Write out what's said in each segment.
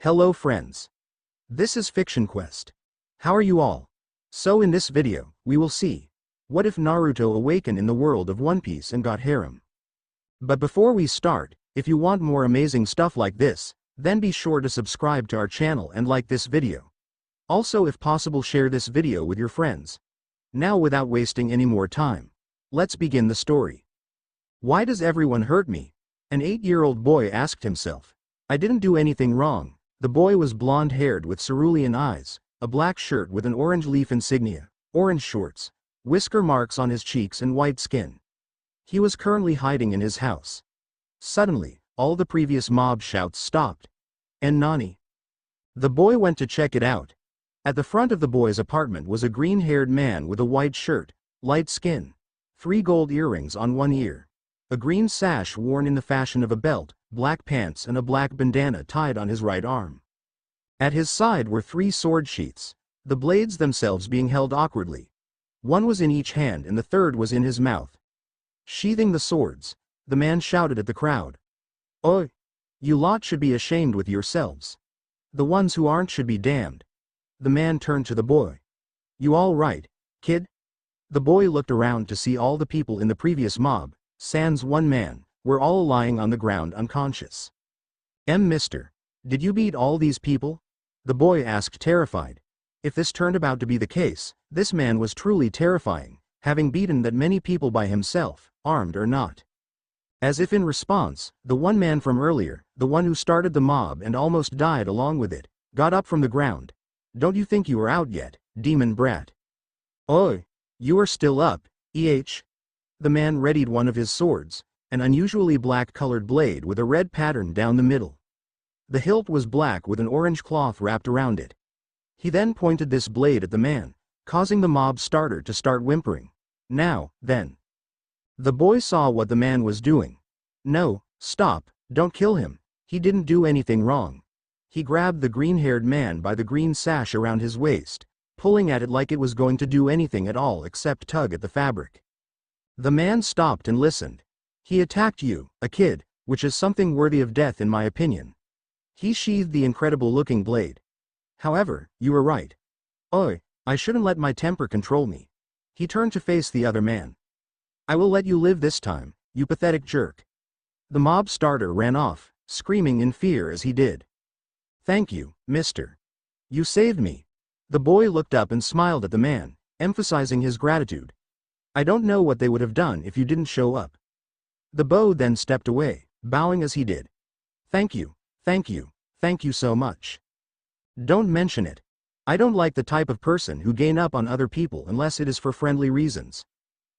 Hello friends. This is Fiction Quest. How are you all? So in this video, we will see, what if Naruto Awaken in the world of One Piece and Got Harem? But before we start, if you want more amazing stuff like this, then be sure to subscribe to our channel and like this video. Also if possible share this video with your friends. Now without wasting any more time, let's begin the story. Why does everyone hurt me? An 8-year-old boy asked himself. I didn't do anything wrong. The boy was blonde-haired with cerulean eyes, a black shirt with an orange leaf insignia, orange shorts, whisker marks on his cheeks and white skin. He was currently hiding in his house. Suddenly, all the previous mob shouts stopped. And Nani? The boy went to check it out. At the front of the boy's apartment was a green-haired man with a white shirt, light skin, 3 gold earrings on one ear, a green sash worn in the fashion of a belt, black pants and a black bandana tied on his right arm. At his side were 3 sword sheaths, the blades themselves being held awkwardly. One was in each hand and the third was in his mouth. Sheathing the swords, the man shouted at the crowd. Oi! You lot should be ashamed with yourselves. The ones who aren't should be damned. The man turned to the boy. You all right, kid? The boy looked around to see all the people in the previous mob, sans one man, were all lying on the ground unconscious. Mister, did you beat all these people? The boy asked terrified. If this turned out to be the case, this man was truly terrifying, having beaten that many people by himself, armed or not. As if in response, the one man from earlier, the one who started the mob and almost died along with it, got up from the ground. Don't you think you are out yet, demon brat? Oi! You are still up, The man readied one of his swords, an unusually black-colored blade with a red pattern down the middle. The hilt was black with an orange cloth wrapped around it. He then pointed this blade at the man, causing the mob starter to start whimpering. Now, then. The boy saw what the man was doing. No, stop, don't kill him. He didn't do anything wrong. He grabbed the green-haired man by the green sash around his waist, pulling at it like it was going to do anything at all except tug at the fabric. The man stopped and listened. He attacked you, a kid, which is something worthy of death in my opinion. He sheathed the incredible-looking blade. However, you were right. Oi, I shouldn't let my temper control me. He turned to face the other man. I will let you live this time, you pathetic jerk. The mob starter ran off, screaming in fear as he did. Thank you, mister. You saved me. The boy looked up and smiled at the man, emphasizing his gratitude. I don't know what they would have done if you didn't show up. The boy then stepped away, bowing as he did. Thank you, thank you, thank you so much. Don't mention it. I don't like the type of person who gain up on other people unless it is for friendly reasons.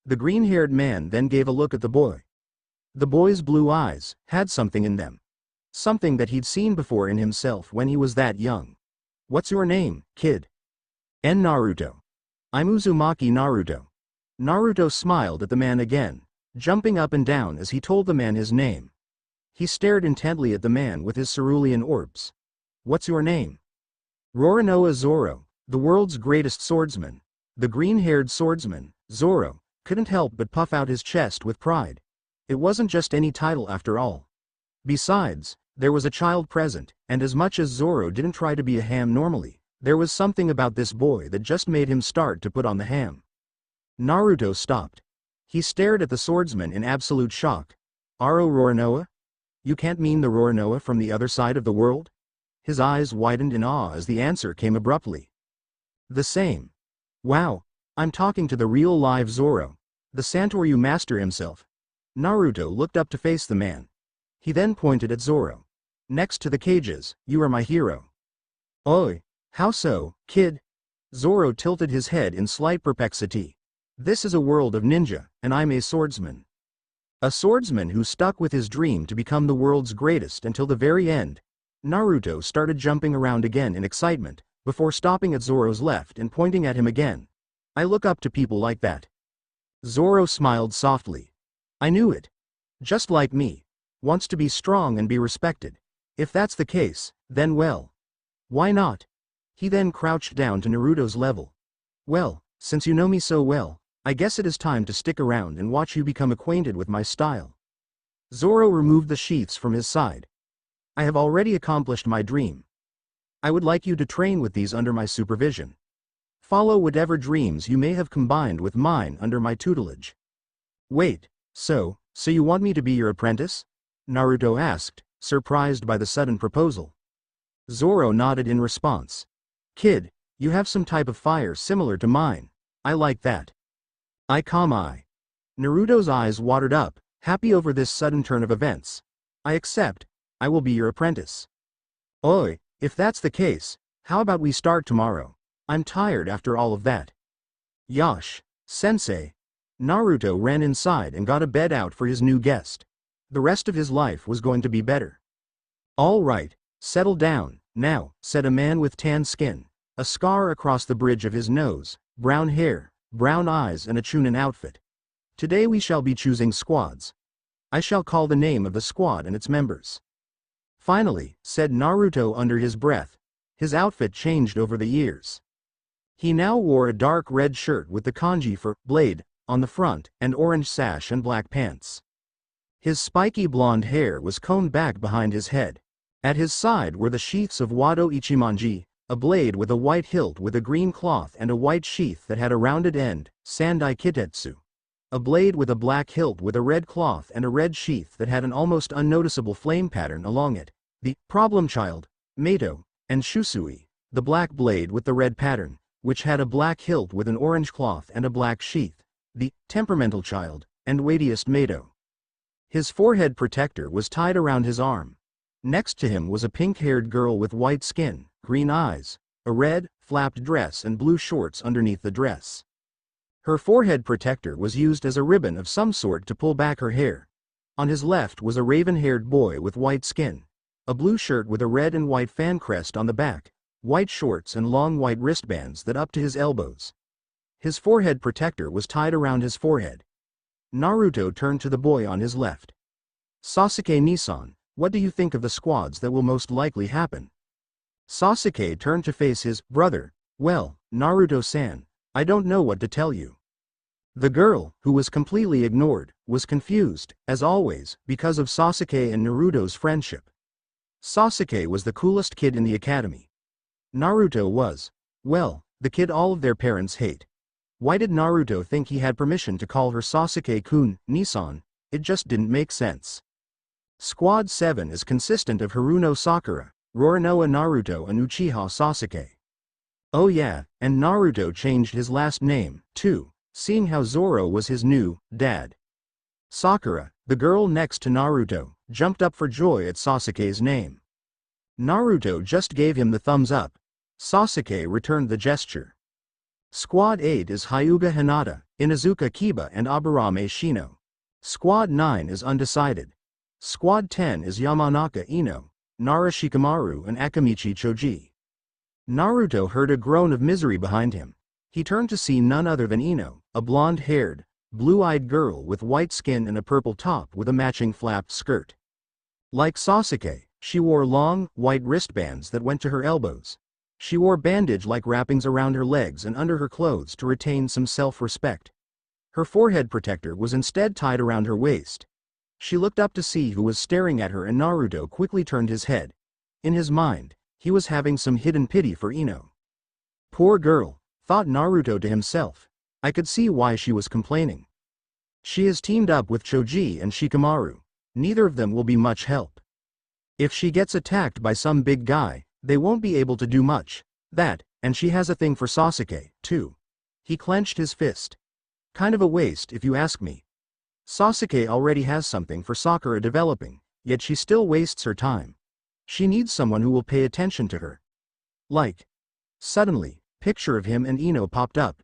The green-haired man then gave a look at the boy. The boy's blue eyes had something in them. Something that he'd seen before in himself when he was that young. What's your name, kid? Naruto. I'm Uzumaki Naruto. Naruto smiled at the man again, jumping up and down as he told the man his name. He stared intently at the man with his cerulean orbs. What's your name? Roronoa Zoro, the world's greatest swordsman. The green-haired swordsman, Zoro, couldn't help but puff out his chest with pride. It wasn't just any title after all. Besides, there was a child present, and as much as Zoro didn't try to be a ham normally, there was something about this boy that just made him start to put on the ham. Naruto stopped. He stared at the swordsman in absolute shock. Aro Roronoa? You can't mean the Roronoa from the other side of the world? His eyes widened in awe as the answer came abruptly. The same. Wow, I'm talking to the real live Zoro, the Santoryu master himself. Naruto looked up to face the man. He then pointed at Zoro. Next to the cages, you are my hero. Oi, how so, kid? Zoro tilted his head in slight perplexity. This is a world of ninja, and I'm a swordsman. A swordsman who stuck with his dream to become the world's greatest until the very end. Naruto started jumping around again in excitement, before stopping at Zoro's left and pointing at him again. I look up to people like that. Zoro smiled softly. I knew it. Just like me. Wants to be strong and be respected. If that's the case, then well. Why not? He then crouched down to Naruto's level. Well, since you know me so well, I guess it is time to stick around and watch you become acquainted with my style. Zoro removed the sheaths from his side. I have already accomplished my dream. I would like you to train with these under my supervision. Follow whatever dreams you may have combined with mine under my tutelage. Wait, so you want me to be your apprentice? Naruto asked, surprised by the sudden proposal. Zoro nodded in response. Kid, you have some type of fire similar to mine. I like that. I. Naruto's eyes watered up, happy over this sudden turn of events. I accept. I will be your apprentice. Oi, if that's the case, how about we start tomorrow? I'm tired after all of that. Yosh, sensei. Naruto ran inside and got a bed out for his new guest. The rest of his life was going to be better. All right, settle down, now, said a man with tan skin, a scar across the bridge of his nose, brown hair, brown eyes and a chunin outfit. Today we shall be choosing squads. I shall call the name of the squad and its members. Finally, said Naruto under his breath. His outfit changed over the years. He now wore a dark red shirt with the kanji for blade on the front and orange sash and black pants. His spiky blonde hair was combed back behind his head. At his side were the sheaths of Wado Ichimonji, a blade with a white hilt with a green cloth and a white sheath that had a rounded end, Sandai Kitetsu. A blade with a black hilt with a red cloth and a red sheath that had an almost unnoticeable flame pattern along it. The problem child, Mato, and Shusui, the black blade with the red pattern, which had a black hilt with an orange cloth and a black sheath. The temperamental child, and weightiest Mato. His forehead protector was tied around his arm. Next to him was a pink-haired girl with white skin, green eyes, a red, flapped dress and blue shorts underneath the dress. Her forehead protector was used as a ribbon of some sort to pull back her hair. On his left was a raven-haired boy with white skin, a blue shirt with a red and white fan crest on the back, white shorts and long white wristbands that up to his elbows. His forehead protector was tied around his forehead. Naruto turned to the boy on his left. Sasuke-Nisan, what do you think of the squads that will most likely happen? Sasuke turned to face his brother. Well, Naruto-san, I don't know what to tell you. The girl, who was completely ignored, was confused, as always, because of Sasuke and Naruto's friendship. Sasuke was the coolest kid in the academy. Naruto was, well, the kid all of their parents hate. Why did Naruto think he had permission to call her Sasuke-kun, Nisan? It just didn't make sense. Squad 7 is consistent of Haruno Sakura, Roronoa Naruto and Uchiha Sasuke. Oh yeah, and Naruto changed his last name, too, seeing how Zoro was his new dad. Sakura, the girl next to Naruto, jumped up for joy at Sasuke's name. Naruto just gave him the thumbs up. Sasuke returned the gesture. Squad 8 is Hyuga Hinata, Inuzuka Kiba and Aburame Shino. Squad 9 is undecided. Squad 10 is Yamanaka Ino, Nara Shikamaru and Akamichi Choji. Naruto heard a groan of misery behind him. He turned to see none other than Ino, a blonde-haired, blue-eyed girl with white skin and a purple top with a matching flapped skirt. Like Sasuke, she wore long, white wristbands that went to her elbows. She wore bandage-like wrappings around her legs and under her clothes to retain some self-respect. Her forehead protector was instead tied around her waist. She looked up to see who was staring at her and Naruto quickly turned his head. In his mind, he was having some hidden pity for Ino. Poor girl, thought Naruto to himself. I could see why she was complaining. She is teamed up with Choji and Shikamaru. Neither of them will be much help. If she gets attacked by some big guy, they won't be able to do much. That, and she has a thing for Sasuke, too. He clenched his fist. Kind of a waste if you ask me. Sasuke already has something for Sakura developing, yet she still wastes her time. She needs someone who will pay attention to her. Like. Suddenly, picture of him and Ino popped up.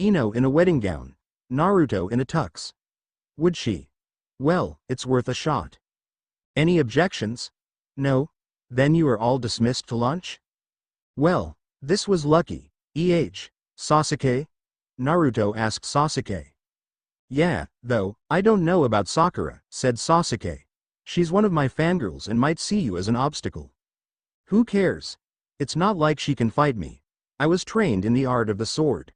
Ino in a wedding gown. Naruto in a tux. Would she? Well, it's worth a shot. Any objections? No? Then you are all dismissed to lunch? Well, this was lucky. Sasuke? Naruto asked Sasuke. Yeah, though, I don't know about Sakura, said Sasuke. She's one of my fangirls and might see you as an obstacle. Who cares? It's not like she can fight me. I was trained in the art of the sword.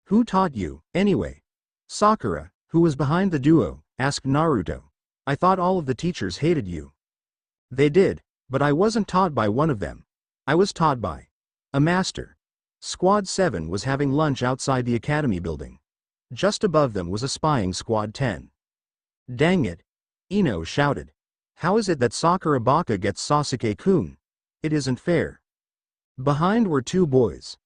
Who taught you, anyway? Sakura, who was behind the duo, asked Naruto. I thought all of the teachers hated you. They did, but I wasn't taught by one of them. I was taught by a master. Squad 7 was having lunch outside the academy building. Just above them was a spying Squad 10. Dang it! Ino shouted. How is it that Sakura Baka gets Sasuke-kun? It isn't fair. Behind were two boys.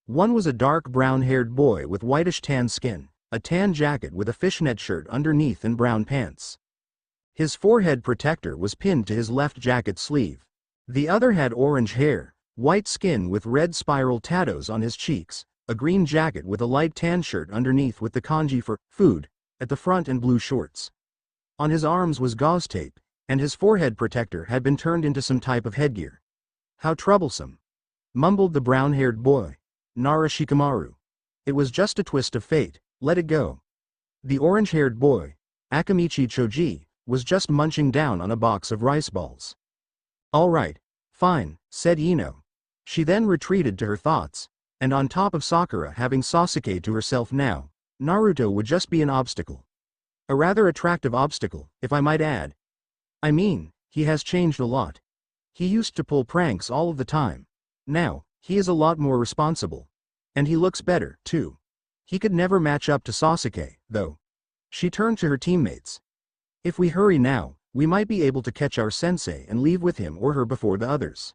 One was a dark brown-haired boy with whitish tan skin, a tan jacket with a fishnet shirt underneath and brown pants. His forehead protector was pinned to his left jacket sleeve. The other had orange hair, white skin with red spiral tattoos on his cheeks, a green jacket with a light tan shirt underneath with the kanji for food at the front and blue shorts. On his arms was gauze tape, and his forehead protector had been turned into some type of headgear. How troublesome, mumbled the brown-haired boy. Nara Shikamaru. It was just a twist of fate, let it go. The orange-haired boy, Akamichi Choji, was just munching down on a box of rice balls. All right, fine, said Ino. She then retreated to her thoughts, and on top of Sakura having Sasuke to herself now, Naruto would just be an obstacle. A rather attractive obstacle, if I might add. I mean, he has changed a lot. He used to pull pranks all of the time. Now, he is a lot more responsible. And he looks better, too. He could never match up to Sasuke, though. She turned to her teammates. If we hurry now, we might be able to catch our sensei and leave with him or her before the others.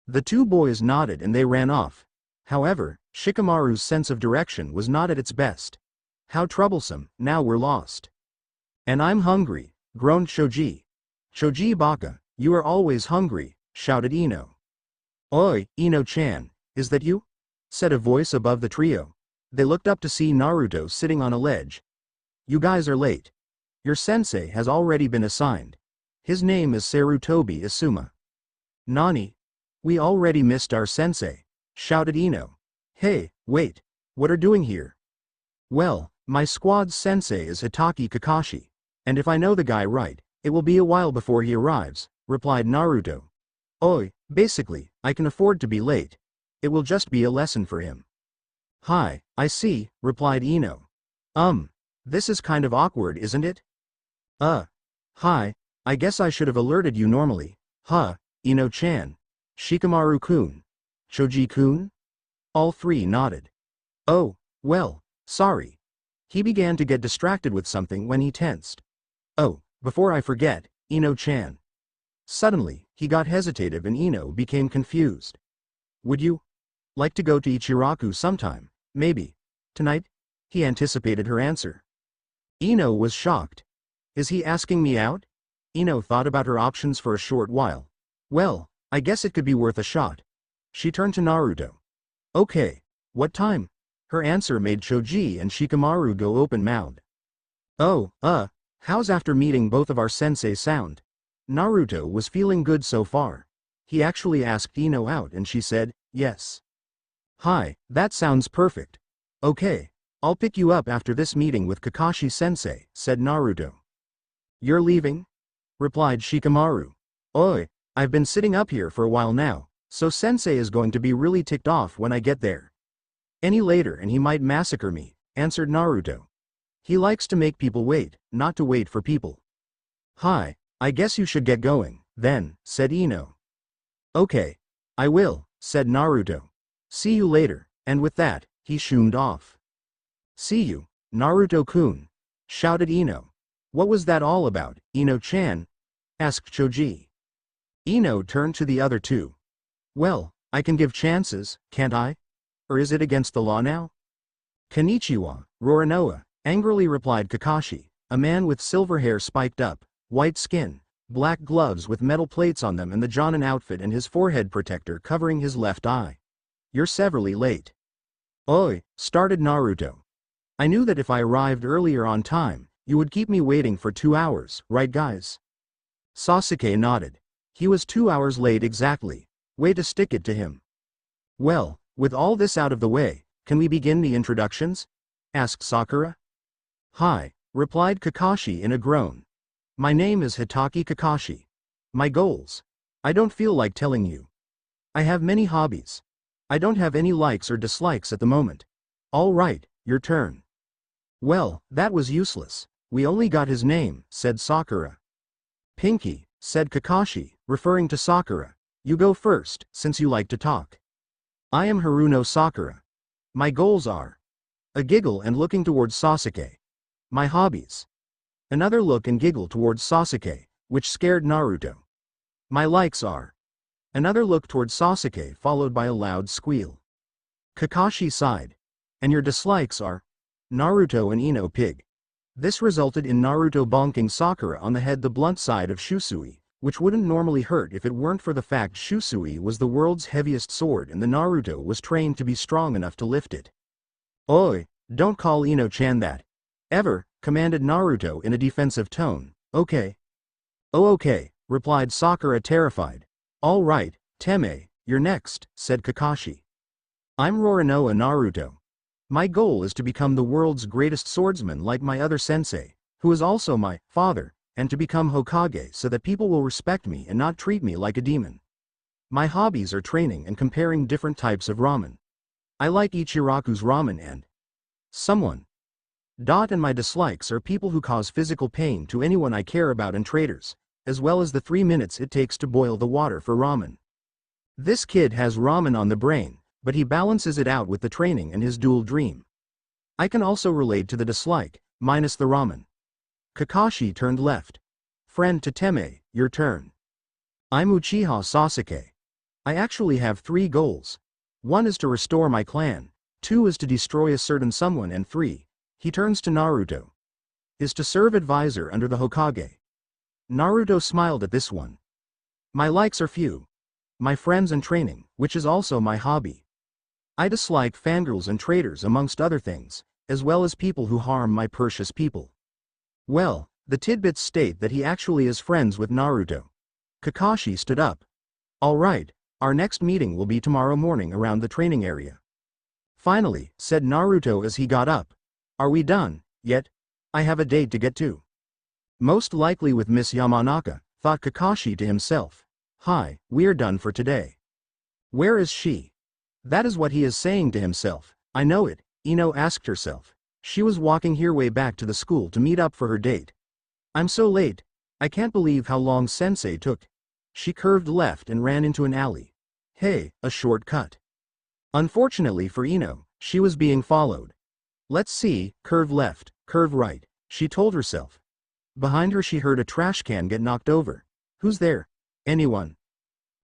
The two boys nodded and they ran off. However, Shikamaru's sense of direction was not at its best. How troublesome, now we're lost. And I'm hungry, groaned Choji. Choji Baka, you are always hungry, shouted Ino. Oi, Ino-chan, is that you? Said a voice above the trio. They looked up to see Naruto sitting on a ledge. You guys are late. Your sensei has already been assigned. His name is Sarutobi Asuma. Nani? We already missed our sensei, shouted Ino. Hey, wait, what are doing here? Well, my squad's sensei is Hitaki Kakashi, and if I know the guy right, it will be a while before he arrives, replied Naruto. Oi, basically, I can afford to be late. It will just be a lesson for him. Hi, I see, replied Ino. This is kind of awkward, isn't it? Hi, I guess I should have alerted you normally. Ino-chan. Shikamaru-kun. Choji-kun? All three nodded. Oh, well, sorry. He began to get distracted with something when he tensed. Oh, before I forget, Ino-chan. Suddenly, he got hesitative and Ino became confused. Would you like to go to Ichiraku sometime, maybe? Tonight? He anticipated her answer. Ino was shocked. Is he asking me out? Ino thought about her options for a short while. Well, I guess it could be worth a shot. She turned to Naruto. Okay, what time? Her answer made Choji and Shikamaru go open-mouthed. Oh, how's after meeting both of our sensei sound? Naruto was feeling good so far. He actually asked Ino out and she said, yes. Hi, that sounds perfect. Okay, I'll pick you up after this meeting with Kakashi-sensei, said Naruto. You're leaving? Replied Shikamaru. Oi, I've been sitting up here for a while now, so sensei is going to be really ticked off when I get there. Any later and he might massacre me, answered Naruto. He likes to make people wait, not to wait for people. Hi, I guess you should get going, then, said Ino. Okay, I will, said Naruto. See you later, and with that, he shoomed off. See you, Naruto-kun, shouted Ino. What was that all about, Ino-chan? Asked Choji. Ino turned to the other two. Well, I can give chances, can't I? Or is it against the law now? Konnichiwa, Roranoa, angrily replied Kakashi, a man with silver hair spiked up, white skin, black gloves with metal plates on them and the Jonin outfit and his forehead protector covering his left eye. You're severely late. Oi, started Naruto. I knew that if I arrived earlier on time, you would keep me waiting for 2 hours, right guys? Sasuke nodded. He was 2 hours late exactly. Way to stick it to him. Well, with all this out of the way, can we begin the introductions? Asked Sakura. Hi, replied Kakashi in a groan. My name is Hitaki Kakashi. My goals. I don't feel like telling you. I have many hobbies. I don't have any likes or dislikes at the moment. All right, your turn. Well, that was useless. We only got his name, said Sakura. Pinky, said Kakashi, referring to Sakura. You go first, since you like to talk. I am Haruno Sakura. My goals are. A giggle and looking towards Sasuke. My hobbies. Another look and giggle towards Sasuke, which scared Naruto. My likes are. Another look towards Sasuke followed by a loud squeal. Kakashi sighed. And your dislikes are. Naruto and Ino pig. This resulted in Naruto bonking Sakura on the head, the blunt side of Shusui, which wouldn't normally hurt if it weren't for the fact Shusui was the world's heaviest sword and the Naruto was trained to be strong enough to lift it. Oi, don't call Ino-chan that. Ever, commanded Naruto in a defensive tone. Okay. Oh okay, replied Sakura terrified. All right, Teme, you're next, said Kakashi. I'm Roronoa Naruto. My goal is to become the world's greatest swordsman like my other sensei, who is also my father, and to become Hokage so that people will respect me and not treat me like a demon. My hobbies are training and comparing different types of ramen. I like Ichiraku's ramen and someone. And my dislikes are people who cause physical pain to anyone I care about and traitors, as well as the 3 minutes it takes to boil the water for ramen. This kid has ramen on the brain, but he balances it out with the training and his dual dream. I can also relate to the dislike, minus the ramen. Kakashi turned left. Friend to Teme, your turn. I'm Uchiha Sasuke. I actually have 3 goals. 1 is to restore my clan, 2 is to destroy a certain someone, and 3, he turns to Naruto, is to serve advisor under the Hokage. Naruto smiled at this one. My likes are few. My friends and training, which is also my hobby. I dislike fangirls and traitors amongst other things, as well as people who harm my precious people. Well, the tidbits state that he actually is friends with Naruto. Kakashi stood up. All right, our next meeting will be tomorrow morning around the training area. Finally, said Naruto as he got up. Are we done yet? I have a date to get to. Most likely with Miss Yamanaka, thought Kakashi to himself. Hi, we're done for today. Where is she? That is what he is saying to himself. I know it, Ino asked herself. She was walking her way back to the school to meet up for her date. I'm so late. I can't believe how long Sensei took. She curved left and ran into an alley. Hey, a shortcut. Unfortunately for Ino, she was being followed. Let's see, curve left, curve right, she told herself. Behind her she heard a trash can get knocked over. Who's there? Anyone?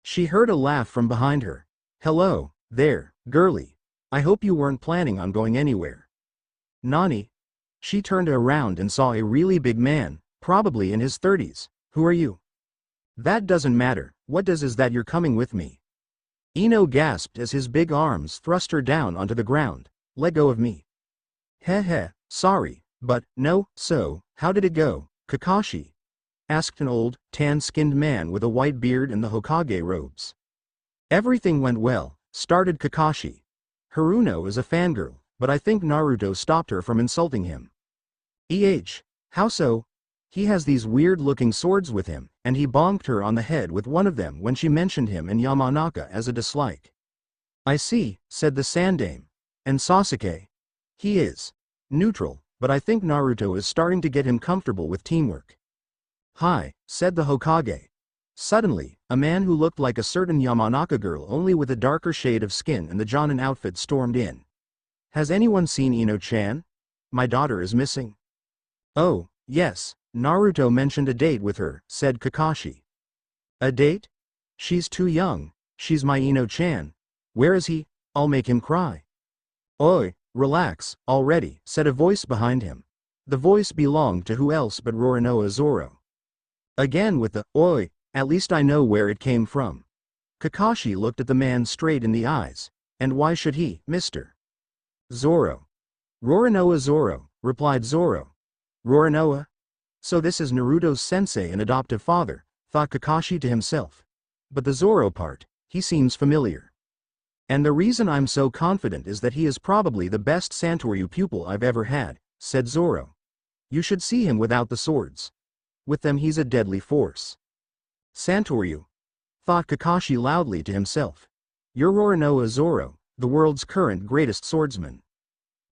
She heard a laugh from behind her. Hello, there, girlie. I hope you weren't planning on going anywhere. Nani? She turned around and saw a really big man, probably in his 30s. Who are you? That doesn't matter, what does is that you're coming with me. Ino gasped as his big arms thrust her down onto the ground. Let go of me. Heh, sorry, but, no, so, how did it go, Kakashi? Asked an old, tan-skinned man with a white beard and the Hokage robes. Everything went well, started Kakashi. Haruno is a fangirl, but I think Naruto stopped her from insulting him. How so? He has these weird-looking swords with him, and he bonked her on the head with one of them when she mentioned him and Yamanaka as a dislike. I see, said the Sandame. And Sasuke? He is neutral, but I think Naruto is starting to get him comfortable with teamwork. Hi, said the Hokage. Suddenly, a man who looked like a certain Yamanaka girl only with a darker shade of skin and the Jonin outfit stormed in. Has anyone seen Ino-chan? My daughter is missing. Oh, yes, Naruto mentioned a date with her, said Kakashi. A date? She's too young, she's my Ino-chan. Where is he? I'll make him cry. Oi, relax, already, said a voice behind him. The voice belonged to who else but Roronoa Zoro. Again with the, oi, at least I know where it came from. Kakashi looked at the man straight in the eyes. And why should he, Mr. Zoro? Roronoa Zoro, replied Zoro. Roronoa? So this is Naruto's sensei and adoptive father, thought Kakashi to himself. But the Zoro part, he seems familiar. And the reason I'm so confident is that he is probably the best Santoryu pupil I've ever had, said Zoro. You should see him without the swords. With them he's a deadly force. Santoryu, thought Kakashi loudly to himself. You're Roronoa Zoro, the world's current greatest swordsman.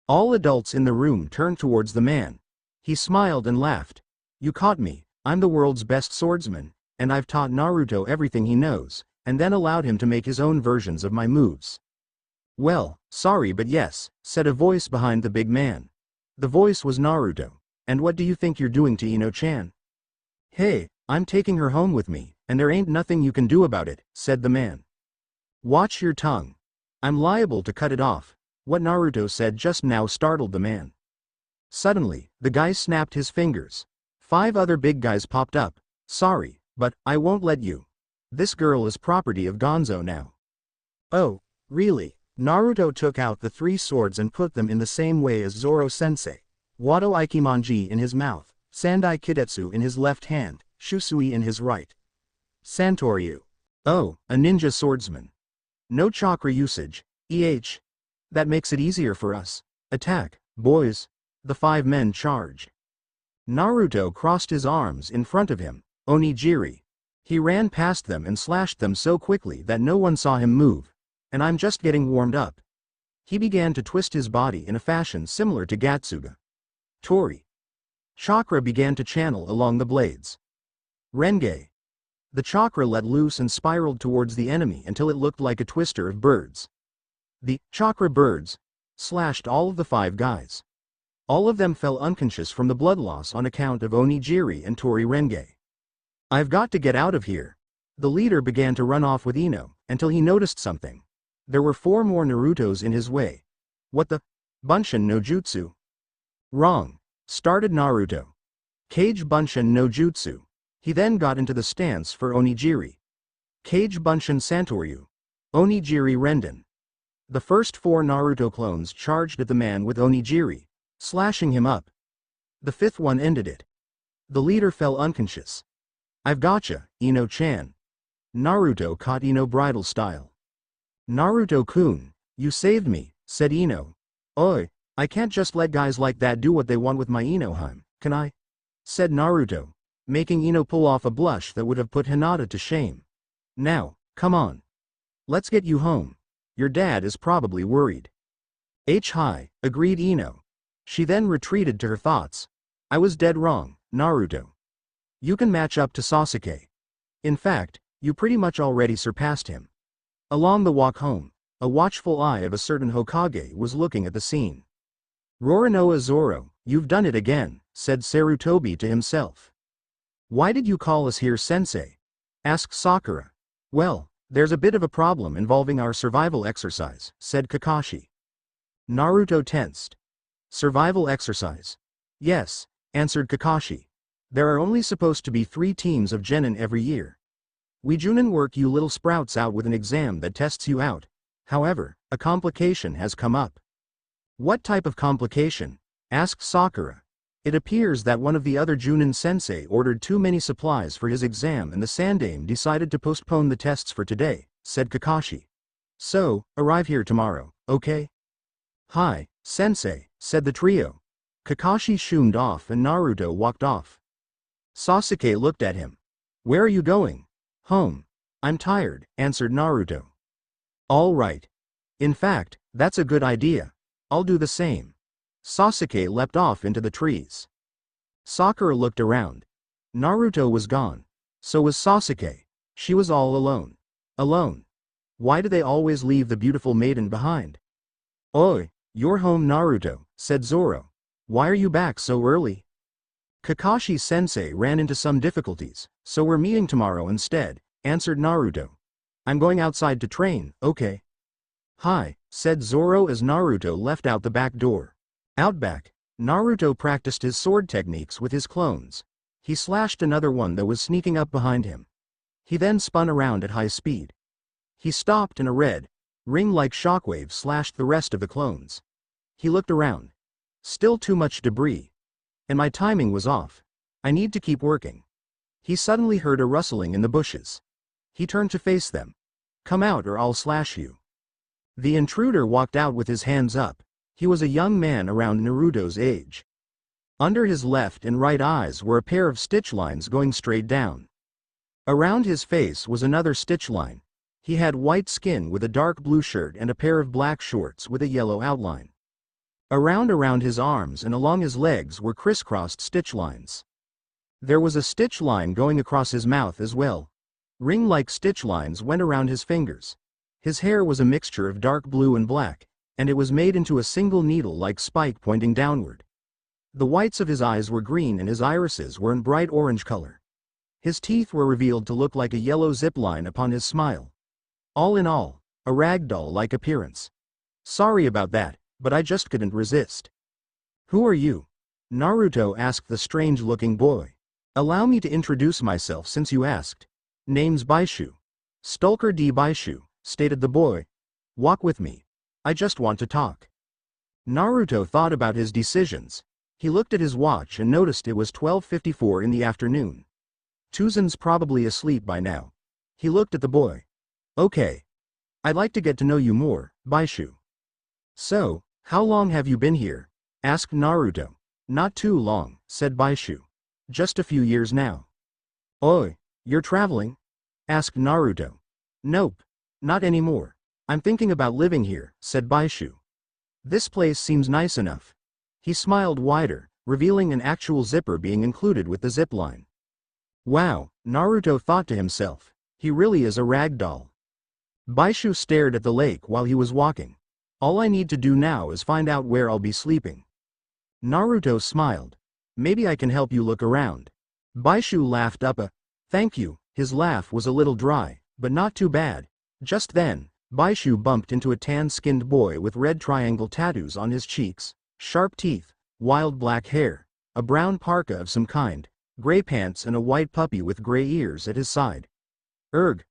All adults in the room turned towards the man. He smiled and laughed. You caught me, I'm the world's best swordsman, and I've taught Naruto everything he knows, and then allowed him to make his own versions of my moves. Well, sorry but yes, said a voice behind the big man. The voice was Naruto. And what do you think you're doing to Ino-chan? Hey, I'm taking her home with me, and there ain't nothing you can do about it, said the man. Watch your tongue. I'm liable to cut it off. What Naruto said just now startled the man. Suddenly, the guy snapped his fingers. 5 other big guys popped up. Sorry, but I won't let you. This girl is property of Gonzo now. Oh, really? Naruto took out the 3 swords and put them in the same way as Zoro-sensei. Wado Ikimonji in his mouth, Sandai Kidetsu in his left hand, Shusui in his right. Santoryu. Oh, a ninja swordsman. No chakra usage, That makes it easier for us. Attack, boys. The 5 men charge. Naruto crossed his arms in front of him, Onigiri. He ran past them and slashed them so quickly that no one saw him move. And I'm just getting warmed up. He began to twist his body in a fashion similar to Gatsuga. Tori. Chakra began to channel along the blades. Renge. The chakra let loose and spiraled towards the enemy until it looked like a twister of birds. The chakra birds slashed all of the 5 guys. All of them fell unconscious from the blood loss on account of Onigiri and Tori Renge. I've got to get out of here. The leader began to run off with Ino, until he noticed something. There were 4 more Narutos in his way. What the? Bunshin no Jutsu? Wrong. Started Naruto. Kage Bunshin no Jutsu. He then got into the stance for Onigiri. Kage Bunshin Santoryu. Onigiri Renden. The first 4 Naruto clones charged at the man with Onigiri, slashing him up. The 5th one ended it. The leader fell unconscious. I've gotcha, Ino-chan. Naruto caught Ino bridal style. Naruto-kun, you saved me, said Ino. Oi, I can't just let guys like that do what they want with my Inoheim, can I? Said Naruto, making Ino pull off a blush that would have put Hinata to shame. Now, come on. Let's get you home. Your dad is probably worried. Hi, agreed Ino. She then retreated to her thoughts. I was dead wrong, Naruto. You can match up to Sasuke. In fact, you pretty much already surpassed him. Along the walk home, a watchful eye of a certain Hokage was looking at the scene. Roronoa Zoro, you've done it again, said Sarutobi to himself. Why did you call us here, sensei? Asked Sakura. Well, there's a bit of a problem involving our survival exercise, said Kakashi. Naruto tensed. Survival exercise? Yes, answered Kakashi. There are only supposed to be 3 teams of genin every year. We Junin work you little sprouts out with an exam that tests you out. However, a complication has come up. What type of complication? Asked Sakura. It appears that one of the other Junin sensei ordered too many supplies for his exam and the Sandaime decided to postpone the tests for today, said Kakashi. So, arrive here tomorrow, okay? Hi, sensei, said the trio. Kakashi shoomed off and Naruto walked off. Sasuke looked at him. Where are you going? Home. I'm tired, answered Naruto. All right. In fact, that's a good idea. I'll do the same. Sasuke leapt off into the trees. Sakura looked around. Naruto was gone. So was Sasuke. She was all alone. Alone. Why do they always leave the beautiful maiden behind? Oi, you're home, Naruto, said Zoro. Why are you back so early? Kakashi-sensei ran into some difficulties, so we're meeting tomorrow instead, answered Naruto. I'm going outside to train, okay? Hi, said Zoro as Naruto left out the back door. Out back, Naruto practiced his sword techniques with his clones. He slashed another one that was sneaking up behind him. He then spun around at high speed. He stopped and a red, ring-like shockwave slashed the rest of the clones. He looked around. Still too much debris. And my timing was off. I need to keep working. He suddenly heard a rustling in the bushes. He turned to face them. Come out or I'll slash you. The intruder walked out with his hands up. He was a young man around Naruto's age. Under his left and right eyes were a pair of stitch lines going straight down. Around his face was another stitch line. He had white skin with a dark blue shirt and a pair of black shorts with a yellow outline. Around his arms and along his legs were crisscrossed stitch lines. There was a stitch line going across his mouth as well. Ring-like stitch lines went around his fingers. His hair was a mixture of dark blue and black, and it was made into a single needle-like spike pointing downward. The whites of his eyes were green and his irises were in bright orange color. His teeth were revealed to look like a yellow zip line upon his smile. All in all, a ragdoll-like appearance. Sorry about that, but I just couldn't resist. Who are you? Naruto asked the strange-looking boy. Allow me to introduce myself since you asked. Name's Baishu. Stalker D. Baishu, stated the boy. Walk with me. I just want to talk. Naruto thought about his decisions. He looked at his watch and noticed it was 12:54 in the afternoon. Tuzan's probably asleep by now. He looked at the boy. Okay. I'd like to get to know you more, Baishu. So, how long have you been here? Asked Naruto. Not too long, said Baishu. Just a few years now. Oi, you're traveling? Asked Naruto. Nope. Not anymore. I'm thinking about living here, said Baishu. This place seems nice enough. He smiled wider, revealing an actual zipper being included with the zip line. Wow, Naruto thought to himself. He really is a rag doll. Baishu stared at the lake while he was walking. All I need to do now is find out where I'll be sleeping. Naruto smiled. Maybe I can help you look around. Baishu laughed up a, thank you. His laugh was a little dry, but not too bad. Just then, Baishu bumped into a tan-skinned boy with red triangle tattoos on his cheeks, sharp teeth, wild black hair, a brown parka of some kind, gray pants and a white puppy with gray ears at his side. Erg.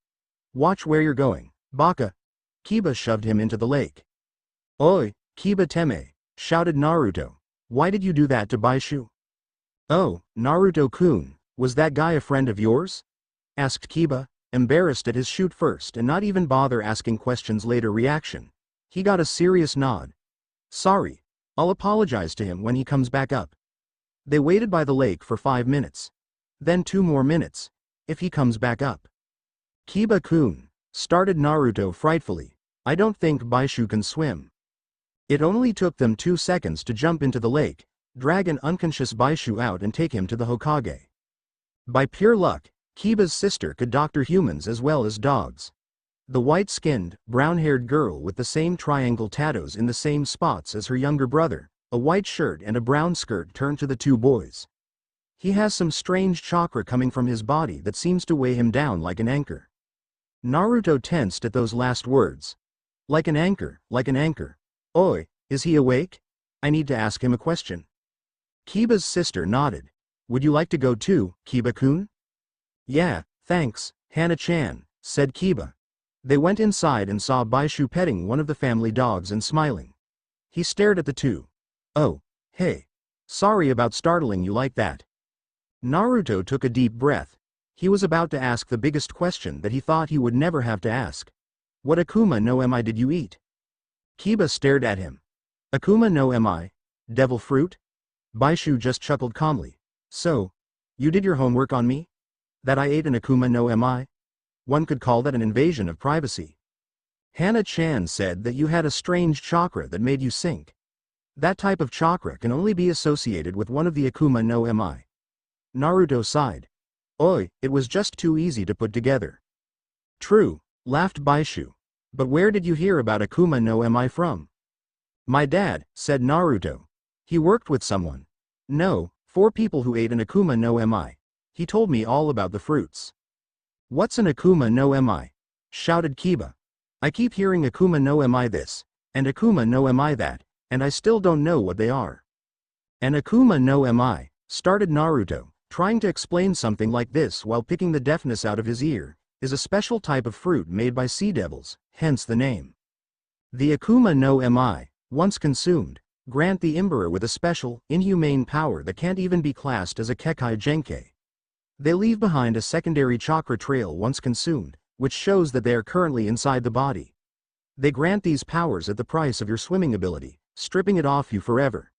Watch where you're going, Baka. Kiba shoved him into the lake. Oi, Kiba Teme, shouted Naruto. Why did you do that to Baishu? Oh, Naruto-kun, was that guy a friend of yours? Asked Kiba, embarrassed at his shoot first and not even bother asking questions later reaction. He got a serious nod. Sorry, I'll apologize to him when he comes back up. They waited by the lake for 5 minutes. Then 2 more minutes, if he comes back up. Kiba-kun, started Naruto frightfully. I don't think Baishu can swim. It only took them 2 seconds to jump into the lake, drag an unconscious Baishu out and take him to the Hokage. By pure luck, Kiba's sister could doctor humans as well as dogs. The white-skinned, brown-haired girl with the same triangle tattoos in the same spots as her younger brother, a white shirt and a brown skirt, turned to the 2 boys. He has some strange chakra coming from his body that seems to weigh him down like an anchor. Naruto tensed at those last words. Like an anchor, like an anchor. Oi, is he awake? I need to ask him a question. Kiba's sister nodded. Would you like to go too, Kiba-kun? Yeah, thanks, Hana-chan, said Kiba. They went inside and saw Baishu petting one of the family dogs and smiling. He stared at the 2. Oh, hey. Sorry about startling you like that. Naruto took a deep breath. He was about to ask the biggest question that he thought he would never have to ask. What Akuma no Mi did you eat? Kiba stared at him. Akuma no Mi? Devil fruit? Baishu just chuckled calmly. So, you did your homework on me? That I ate an Akuma no Mi? One could call that an invasion of privacy. Hana-chan said that you had a strange chakra that made you sink. That type of chakra can only be associated with one of the Akuma no Mi. Naruto sighed. Oi, it was just too easy to put together. True, laughed Baishu. But where did you hear about Akuma no Mi from? My dad, said Naruto. He worked with someone. No, 4 people who ate an Akuma no Mi. He told me all about the fruits. What's an Akuma no Mi? Shouted Kiba. I keep hearing Akuma no Mi this, and Akuma no Mi that, and I still don't know what they are. An Akuma no Mi, started Naruto, trying to explain something like this while picking the deafness out of his ear, is a special type of fruit made by sea devils, hence the name. The Akuma no Mi, once consumed, grant the Emperor with a special, inhumane power that can't even be classed as a Kekkei Genkei. They leave behind a secondary chakra trail once consumed, which shows that they are currently inside the body. They grant these powers at the price of your swimming ability, stripping it off you forever.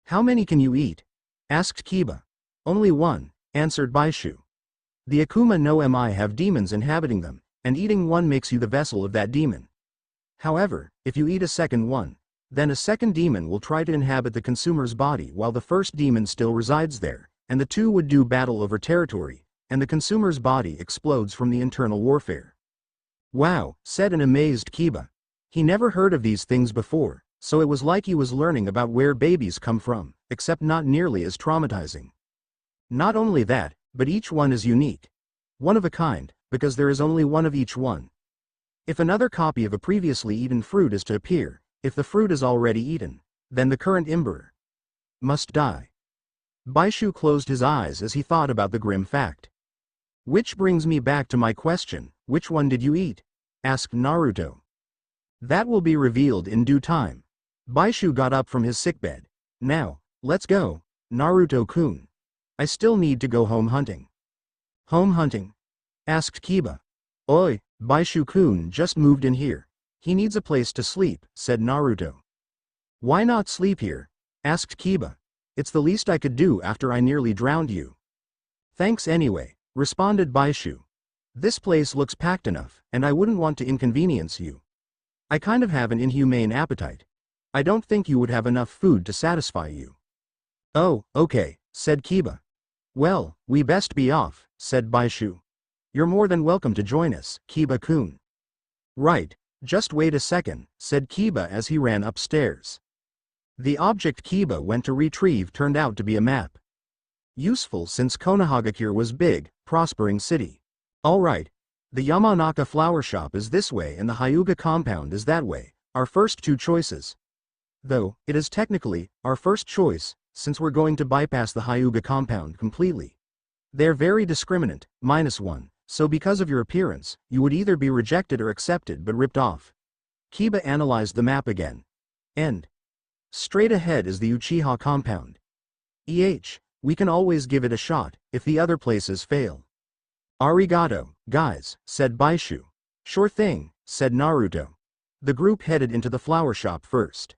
How many can you eat? Asked Kiba. Only 1, answered Baishu. The Akuma no Mi have demons inhabiting them, and eating one makes you the vessel of that demon. However, if you eat a second one, then a second demon will try to inhabit the consumer's body while the first demon still resides there, and the 2 would do battle over territory, and the consumer's body explodes from the internal warfare. Wow, said an amazed Kiba. He never heard of these things before, so it was like he was learning about where babies come from, except not nearly as traumatizing. Not only that, but each one is unique. One of a kind, because there is only one of each one. If another copy of a previously eaten fruit is to appear, if the fruit is already eaten, then the current emperor must die. Baishu closed his eyes as he thought about the grim fact. Which brings me back to my question, which one did you eat? Asked Naruto. That will be revealed in due time. Baishu got up from his sickbed. Now, let's go, Naruto-kun. I still need to go home hunting. Home hunting? Asked Kiba. Oi, Baishu-kun just moved in here. He needs a place to sleep, said Naruto. Why not sleep here? Asked Kiba. It's the least I could do after I nearly drowned you. Thanks anyway, responded Baishu. This place looks packed enough, and I wouldn't want to inconvenience you. I kind of have an inhumane appetite. I don't think you would have enough food to satisfy you. Oh, okay, said Kiba. Well, we best be off, said Baishu. You're more than welcome to join us, Kiba-kun. Right, just wait a second, said Kiba as he ran upstairs. The object Kiba went to retrieve turned out to be a map. Useful since Konohagakure was big, prospering city. Alright, the Yamanaka flower shop is this way and the Hyuga compound is that way, our first two choices. Though, it is technically our first choice, since we're going to bypass the Hyuga compound completely. They're very discriminant, -1, so because of your appearance, you would either be rejected or accepted but ripped off. Kiba analyzed the map again. And straight ahead is the Uchiha compound. We can always give it a shot, if the other places fail. Arigato, guys, said Baishu. Sure thing, said Naruto. The group headed into the flower shop first.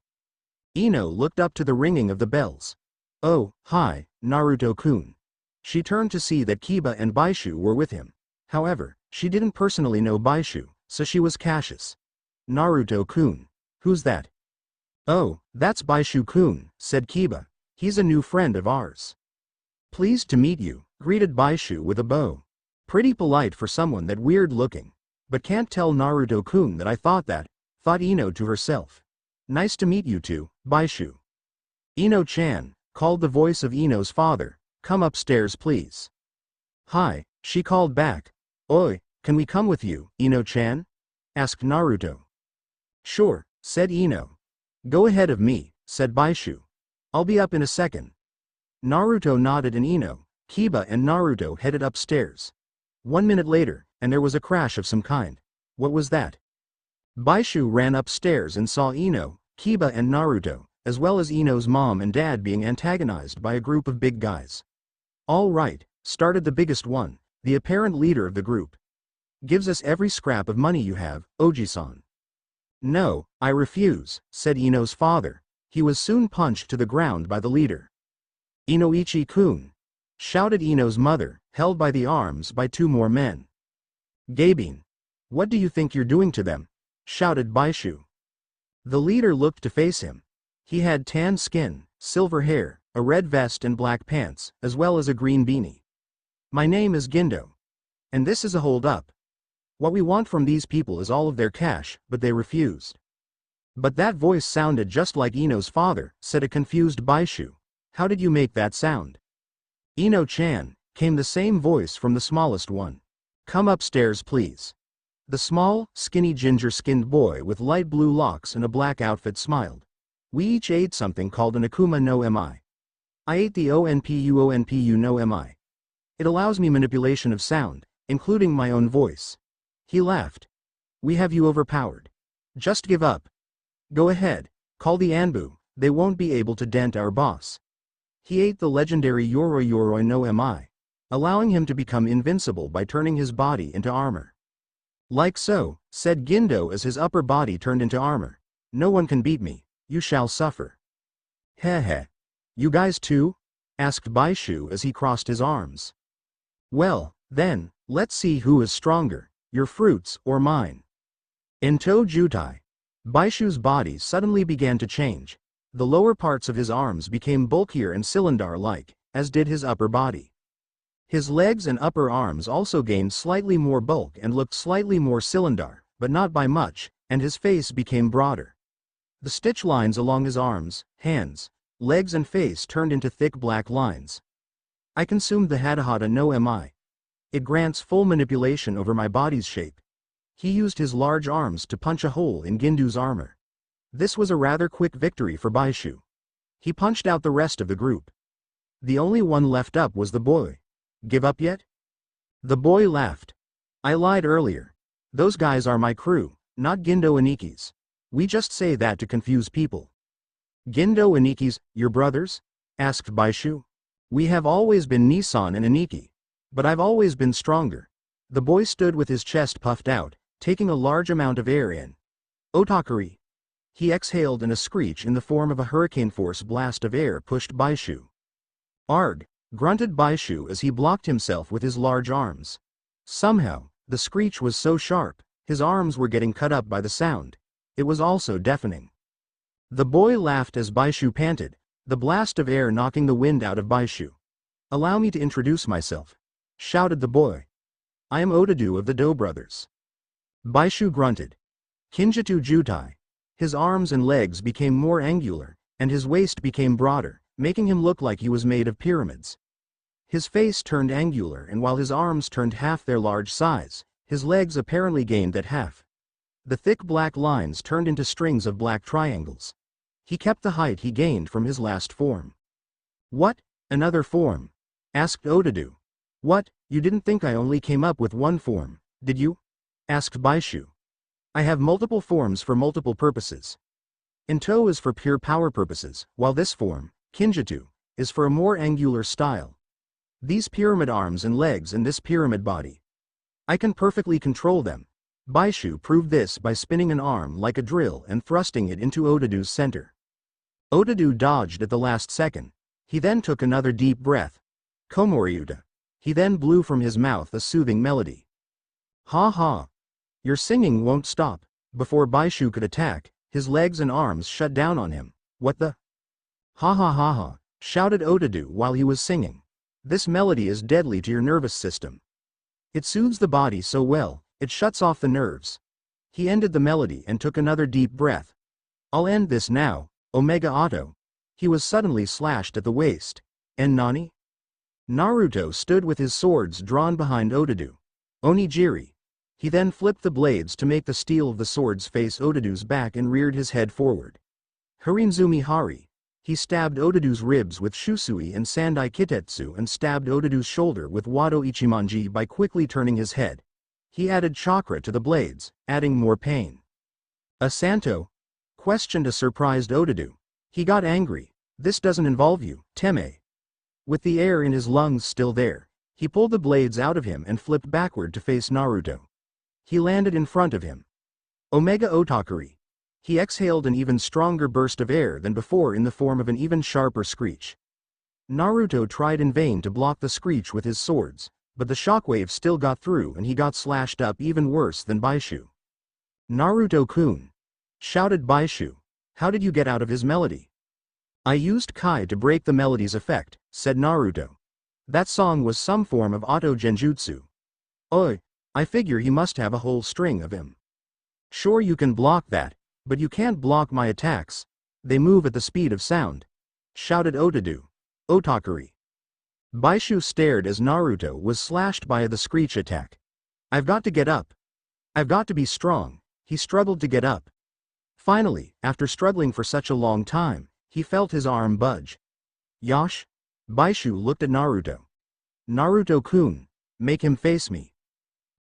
Ino looked up to the ringing of the bells. Oh, hi, Naruto-kun. She turned to see that Kiba and Baishu were with him. However, she didn't personally know Baishu, so she was cautious. Naruto-kun. Who's that? Oh, that's Baishu-kun, said Kiba. He's a new friend of ours. Pleased to meet you, greeted Baishu with a bow. Pretty polite for someone that weird looking. But can't tell Naruto-kun that I thought that, thought Ino to herself. Nice to meet you too, Baishu. Ino-chan, called the voice of Ino's father, come upstairs please. Hi, she called back. Oi, can we come with you, Ino-chan? Asked Naruto. Sure, said Ino. Go ahead of me, said Baishu. I'll be up in a second. Naruto nodded and Ino, Kiba and Naruto headed upstairs. 1 minute later, and there was a crash of some kind. What was that? Baishu ran upstairs and saw Ino, Kiba and Naruto, as well as Ino's mom and dad being antagonized by a group of big guys. All right, started the biggest one, the apparent leader of the group. Gives us every scrap of money you have, Oji-san. No, I refuse, said Ino's father. He was soon punched to the ground by the leader. Inoichi-kun, shouted Ino's mother, held by the arms by 2 more men. Gabin, what do you think you're doing to them? Shouted Baishu. The leader looked to face him. He had tan skin, silver hair, a red vest and black pants, as well as a green beanie. My name is Gindo. And this is a hold-up. What we want from these people is all of their cash, but they refused. But that voice sounded just like Ino's father, said a confused Baishu. How did you make that sound? Ino-chan, came the same voice from the smallest one. Come upstairs please. The small, skinny ginger-skinned boy with light blue locks and a black outfit smiled. We each ate something called an Akuma no Mi. I ate the Onpu no Mi. It allows me manipulation of sound, including my own voice. He laughed. We have you overpowered. Just give up. Go ahead, call the Anbu, they won't be able to dent our boss. He ate the legendary Yoroi no Mi, allowing him to become invincible by turning his body into armor. Like so, said Gindo as his upper body turned into armor. No one can beat me, you shall suffer. Heh. You guys too? Asked Baishu as he crossed his arms. Well, then, let's see who is stronger, your fruits or mine. Ento Jutai. Baishu's body suddenly began to change. The lower parts of his arms became bulkier and cylinder-like, as did his upper body. His legs and upper arms also gained slightly more bulk and looked slightly more cylinder, but not by much, and his face became broader. The stitch lines along his arms, hands, legs and face turned into thick black lines. I consumed the Hatahata no Mi. It grants full manipulation over my body's shape. He used his large arms to punch a hole in Gindu's armor. This was a rather quick victory for Baishu. He punched out the rest of the group. The only one left up was the boy. Give up yet? The boy laughed. I lied earlier. Those guys are my crew, not Gindo and Iki's. We just say that to confuse people. Gindo and Iki's, your brothers? Asked Baishu. We have always been Nissan and Aniki. But I've always been stronger. The boy stood with his chest puffed out, taking a large amount of air in. Otakari. He exhaled and a screech in the form of a hurricane force blast of air pushed Baishu. Arg, grunted Baishu as he blocked himself with his large arms. Somehow, the screech was so sharp, his arms were getting cut up by the sound. It was also deafening. The boy laughed as Baishu panted, the blast of air knocking the wind out of Baishu. Allow me to introduce myself, shouted the boy. I am Otadu of the Do brothers. Baishu grunted. Kinjitsu Jutai. His arms and legs became more angular, and his waist became broader, making him look like he was made of pyramids. His face turned angular, and while his arms turned half their large size, his legs apparently gained that half. The thick black lines turned into strings of black triangles. He kept the height he gained from his last form. What? Another form? Asked Otadu. What, you didn't think I only came up with one form, did you? Asked Baishu. I have multiple forms for multiple purposes. Into is for pure power purposes, while this form, Kinjitsu, is for a more angular style. These pyramid arms and legs and this pyramid body. I can perfectly control them. Baishu proved this by spinning an arm like a drill and thrusting it into Otadu's center. Otadu dodged at the last second. He then took another deep breath. Komoriuta. He then blew from his mouth a soothing melody. Ha ha. Your singing won't stop. Before Baishu could attack, his legs and arms shut down on him. What the? Ha ha ha ha, shouted Otadu while he was singing. This melody is deadly to your nervous system. It soothes the body so well, it shuts off the nerves. He ended the melody and took another deep breath. I'll end this now, Omega Otto. He was suddenly slashed at the waist. En Nani? Naruto stood with his swords drawn behind Otadu. Onigiri. He then flipped the blades to make the steel of the swords face Otadu's back and reared his head forward. Harinzumi Hari. He stabbed Otadu's ribs with Shusui and Sandai Kitetsu and stabbed Otadu's shoulder with Wado Ichimonji by quickly turning his head. He added chakra to the blades, adding more pain. A Santo? Questioned a surprised Otadu. He got angry. This doesn't involve you, Teme. With the air in his lungs still there, he pulled the blades out of him and flipped backward to face Naruto. He landed in front of him. Omega Otakari. He exhaled an even stronger burst of air than before in the form of an even sharper screech. Naruto tried in vain to block the screech with his swords, but the shockwave still got through and he got slashed up even worse than Baishu. Naruto-kun. Shouted Baishu. How did you get out of his melody? I used Kai to break the melody's effect, said Naruto. That song was some form of auto genjutsu. Oi, I figure he must have a whole string of him. Sure you can block that, but you can't block my attacks. They move at the speed of sound. Shouted Otadu. Otakari. Baishu stared as Naruto was slashed by the screech attack. I've got to get up. I've got to be strong. He struggled to get up. Finally, after struggling for such a long time, he felt his arm budge. Yosh? Baishu looked at Naruto. Naruto-kun, make him face me.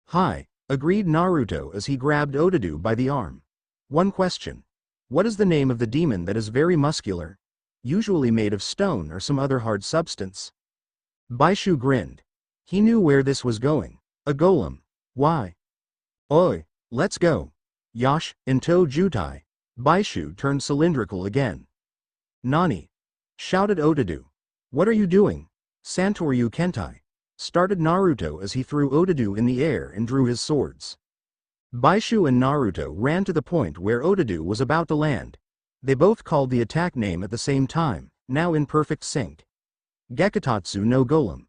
Hi, agreed Naruto as he grabbed Otadu by the arm. One question. What is the name of the demon that is very muscular? Usually made of stone or some other hard substance. Baishu grinned. He knew where this was going. A golem. Why? Oi, let's go. Yosh, into Jutai. Baishu turned cylindrical again. Nani? Shouted Otadu. What are you doing? Santoryu Kentai. Started Naruto as he threw Otadu in the air and drew his swords. Baishu and Naruto ran to the point where Otadu was about to land. They both called the attack name at the same time, now in perfect sync. Gekitatsu no Golem.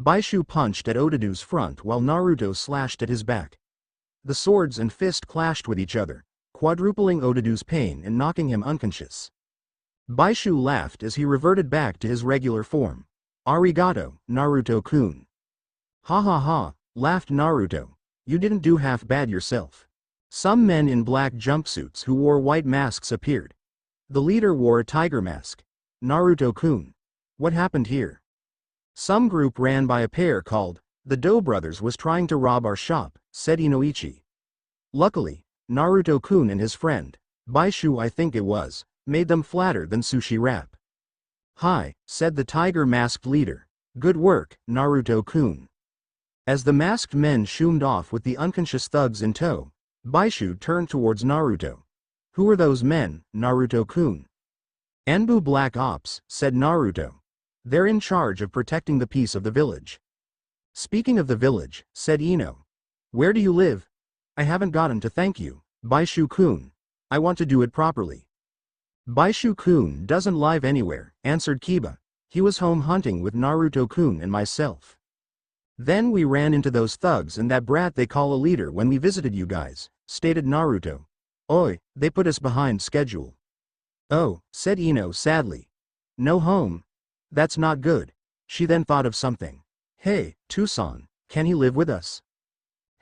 Baishu punched at Otadu's front while Naruto slashed at his back. The swords and fist clashed with each other, quadrupling Otadu's pain and knocking him unconscious. Baishu laughed as he reverted back to his regular form. Arigato, Naruto-kun. Ha ha ha, laughed Naruto. You didn't do half bad yourself. Some men in black jumpsuits who wore white masks appeared. The leader wore a tiger mask. Naruto-kun. What happened here? Some group ran by a pair called the Do Brothers was trying to rob our shop, said Inoichi. Luckily, Naruto-kun and his friend, Baishu I think it was, made them flatter than sushi wrap. Hi, said the tiger-masked leader. Good work, Naruto-kun. As the masked men shoomed off with the unconscious thugs in tow, Baishu turned towards Naruto. Who are those men, Naruto-kun? Anbu Black Ops, said Naruto. They're in charge of protecting the peace of the village. Speaking of the village, said Ino. Where do you live? I haven't gotten to thank you, Baishu-kun. I want to do it properly. Baishu-kun doesn't live anywhere, answered Kiba. He was home hunting with Naruto-kun and myself. Then we ran into those thugs and that brat they call a leader when we visited you guys, stated Naruto. Oi, they put us behind schedule. Oh, said Ino sadly. No home? That's not good. She then thought of something. Hey, Tucson, can he live with us?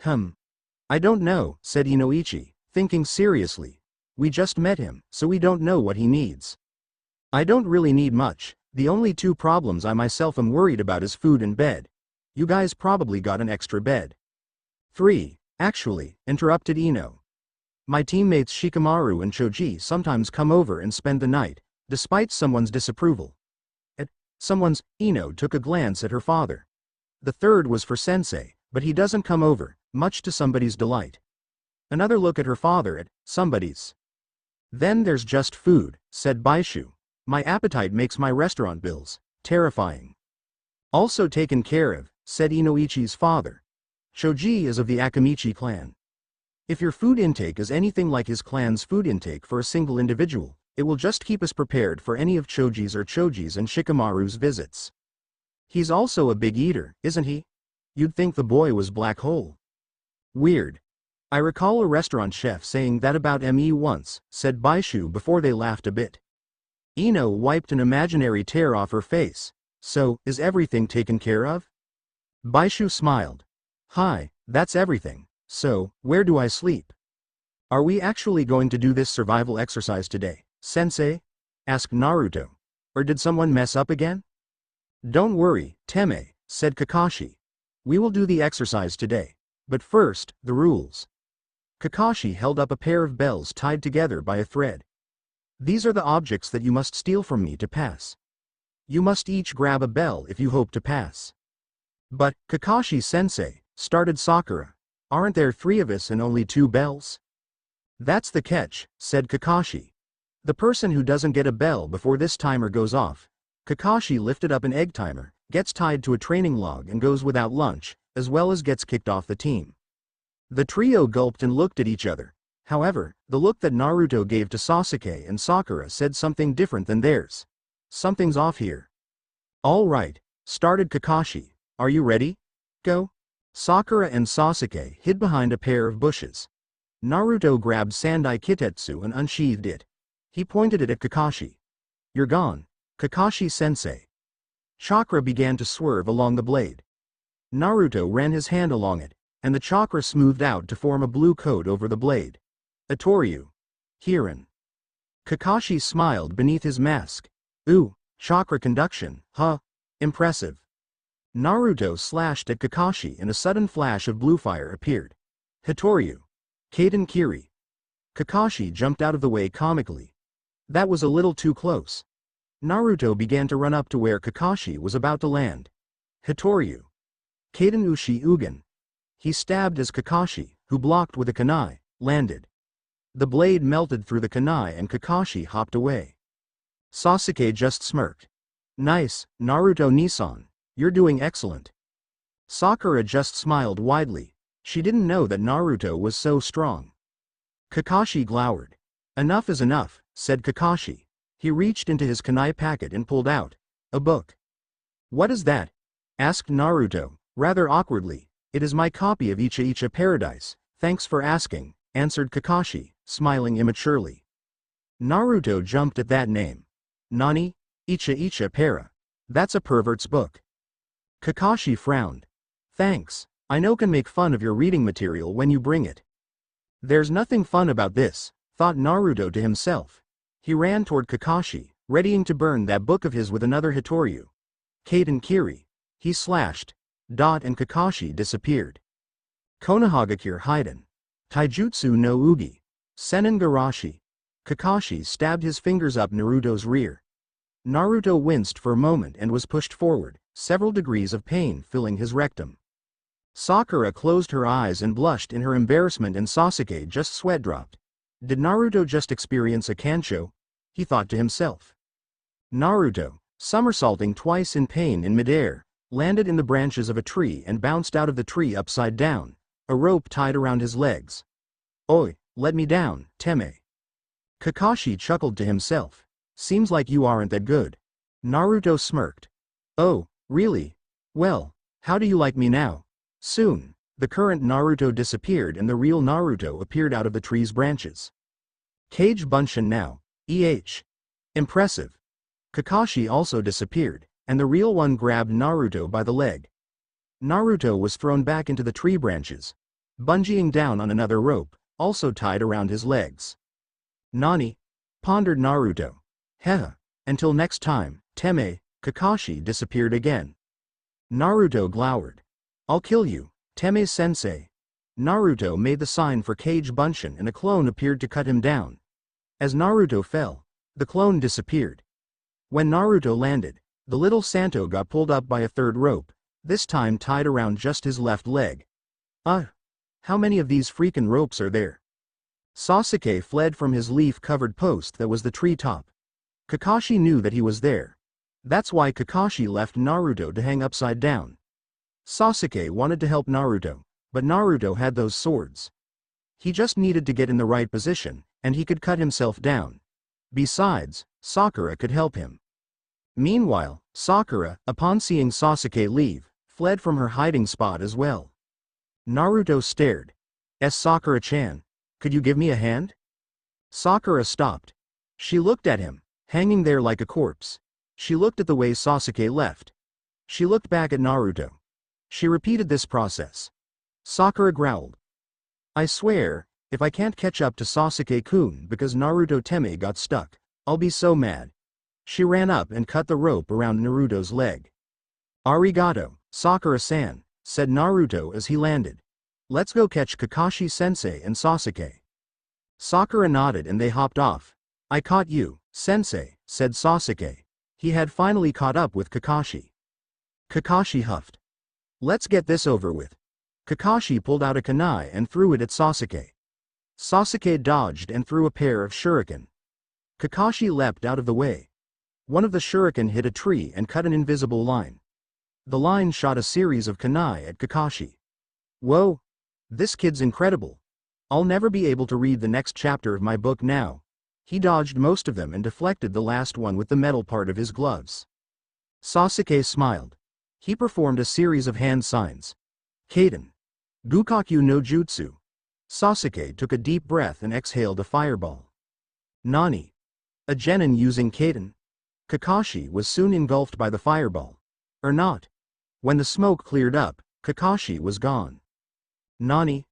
I don't know, said Inoichi, thinking seriously. We just met him, so we don't know what he needs. I don't really need much. The only two problems I myself am worried about is food and bed. You guys probably got an extra bed. 3. Actually, interrupted Ino. My teammates Shikamaru and Choji sometimes come over and spend the night, despite someone's disapproval. Ino took a glance at her father. The third was for Sensei, but he doesn't come over, much to somebody's delight. Another look at her father at somebody's. Then there's just food, said Baishu. My appetite makes my restaurant bills terrifying. Also taken care of, said Inoichi's father. Choji is of the Akamichi clan. If your food intake is anything like his clan's food intake for a single individual, it will just keep us prepared for any of Choji's and Shikamaru's visits. He's also a big eater, isn't he? You'd think the boy was black hole. Weird. I recall a restaurant chef saying that about me once, said Baishu before they laughed a bit. Ino wiped an imaginary tear off her face. So, is everything taken care of? Baishu smiled. Hi, that's everything. So, where do I sleep? Are we actually going to do this survival exercise today, Sensei? Asked Naruto. Or did someone mess up again? Don't worry, Teme, said Kakashi. We will do the exercise today. But first, the rules. Kakashi held up a pair of bells tied together by a thread. These are the objects that you must steal from me to pass. You must each grab a bell if you hope to pass. But, Kakashi-sensei, started Sakura. Aren't there 3 of us and only 2 bells? That's the catch, said Kakashi. The person who doesn't get a bell before this timer goes off. Kakashi lifted up an egg timer, gets tied to a training log and goes without lunch, as well as gets kicked off the team. The trio gulped and looked at each other. However, the look that Naruto gave to Sasuke and Sakura said something different than theirs. Something's off here. All right, started Kakashi. Are you ready? Go. Sakura and Sasuke hid behind a pair of bushes. Naruto grabbed Sandai Kitetsu and unsheathed it. He pointed it at Kakashi. You're gone, Kakashi-sensei. Chakra began to swerve along the blade. Naruto ran his hand along it, and the chakra smoothed out to form a blue coat over the blade. Atoryu. Hirin. Kakashi smiled beneath his mask. Ooh, chakra conduction, huh? Impressive. Naruto slashed at Kakashi and a sudden flash of blue fire appeared. Hitoryu. Kaden Kiri. Kakashi jumped out of the way comically. That was a little too close. Naruto began to run up to where Kakashi was about to land. Hitoryu. Kaden Ushi Ugen. He stabbed as Kakashi, who blocked with a kunai, landed. The blade melted through the kunai and Kakashi hopped away. Sasuke just smirked. Nice, Naruto-Nisan. You're doing excellent. Sakura just smiled widely. She didn't know that Naruto was so strong. Kakashi glowered. Enough is enough, said Kakashi. He reached into his kunai packet and pulled out a book. What is that? asked Naruto, rather awkwardly. It is my copy of Icha Icha Paradise, thanks for asking, answered Kakashi, smiling immaturely. Naruto jumped at that name. Nani? Icha Icha Para. That's a pervert's book. Kakashi frowned. Thanks, I know can make fun of your reading material when you bring it. There's nothing fun about this, thought Naruto to himself. He ran toward Kakashi, readying to burn that book of his with another Hitoryu. Kaden Kiri. He slashed. Dot and Kakashi disappeared. Konohagakure Hiden. Taijutsu no Ugi. Senin Garashi. Kakashi stabbed his fingers up Naruto's rear. Naruto winced for a moment and was pushed forward, several degrees of pain filling his rectum. Sakura closed her eyes and blushed in her embarrassment, and Sasuke just sweat dropped. Did Naruto just experience a Kancho? He thought to himself. Naruto, somersaulting twice in pain in midair, landed in the branches of a tree and bounced out of the tree upside down, a rope tied around his legs. Oi, let me down, Teme. Kakashi chuckled to himself. Seems like you aren't that good. Naruto smirked. Oh, really? Well, how do you like me now? Soon, the current Naruto disappeared and the real Naruto appeared out of the tree's branches. Kage Bunshin now, Impressive. Kakashi also disappeared, and the real one grabbed Naruto by the leg. Naruto was thrown back into the tree branches, bungeeing down on another rope, also tied around his legs. Nani? Pondered Naruto. Heh, until next time, Teme. Kakashi disappeared again. Naruto glowered. I'll kill you, Teme-sensei. Naruto made the sign for Kage Bunshin and a clone appeared to cut him down. As Naruto fell, the clone disappeared. When Naruto landed, the little Santo got pulled up by a third rope, this time tied around just his left leg. How many of these freakin' ropes are there? Sasuke fled from his leaf-covered post that was the treetop. Kakashi knew that he was there. That's why Kakashi left Naruto to hang upside down. Sasuke wanted to help Naruto, but Naruto had those swords. He just needed to get in the right position, and he could cut himself down. Besides, Sakura could help him. Meanwhile, Sakura, upon seeing Sasuke leave, fled from her hiding spot as well. Naruto stared. Sakura-chan, could you give me a hand? Sakura stopped. She looked at him, hanging there like a corpse. She looked at the way Sasuke left. She looked back at Naruto. She repeated this process. Sakura growled. I swear, if I can't catch up to Sasuke-kun because Naruto Teme got stuck, I'll be so mad. She ran up and cut the rope around Naruto's leg. Arigato, Sakura-san, said Naruto as he landed. Let's go catch Kakashi-sensei and Sasuke. Sakura nodded and they hopped off. I caught you, sensei, said Sasuke. He had finally caught up with Kakashi. Kakashi huffed. Let's get this over with. Kakashi pulled out a kunai and threw it at Sasuke. Sasuke dodged and threw a pair of shuriken. Kakashi leapt out of the way. One of the shuriken hit a tree and cut an invisible line. The line shot a series of kunai at Kakashi. Whoa! This kid's incredible. I'll never be able to read the next chapter of my book now. He dodged most of them and deflected the last one with the metal part of his gloves. Sasuke smiled. He performed a series of hand signs. Kaden. Gukakyu no Jutsu. Sasuke took a deep breath and exhaled a fireball. Nani. A genin using Kaden. Kakashi was soon engulfed by the fireball. Or not. When the smoke cleared up, Kakashi was gone. Nani.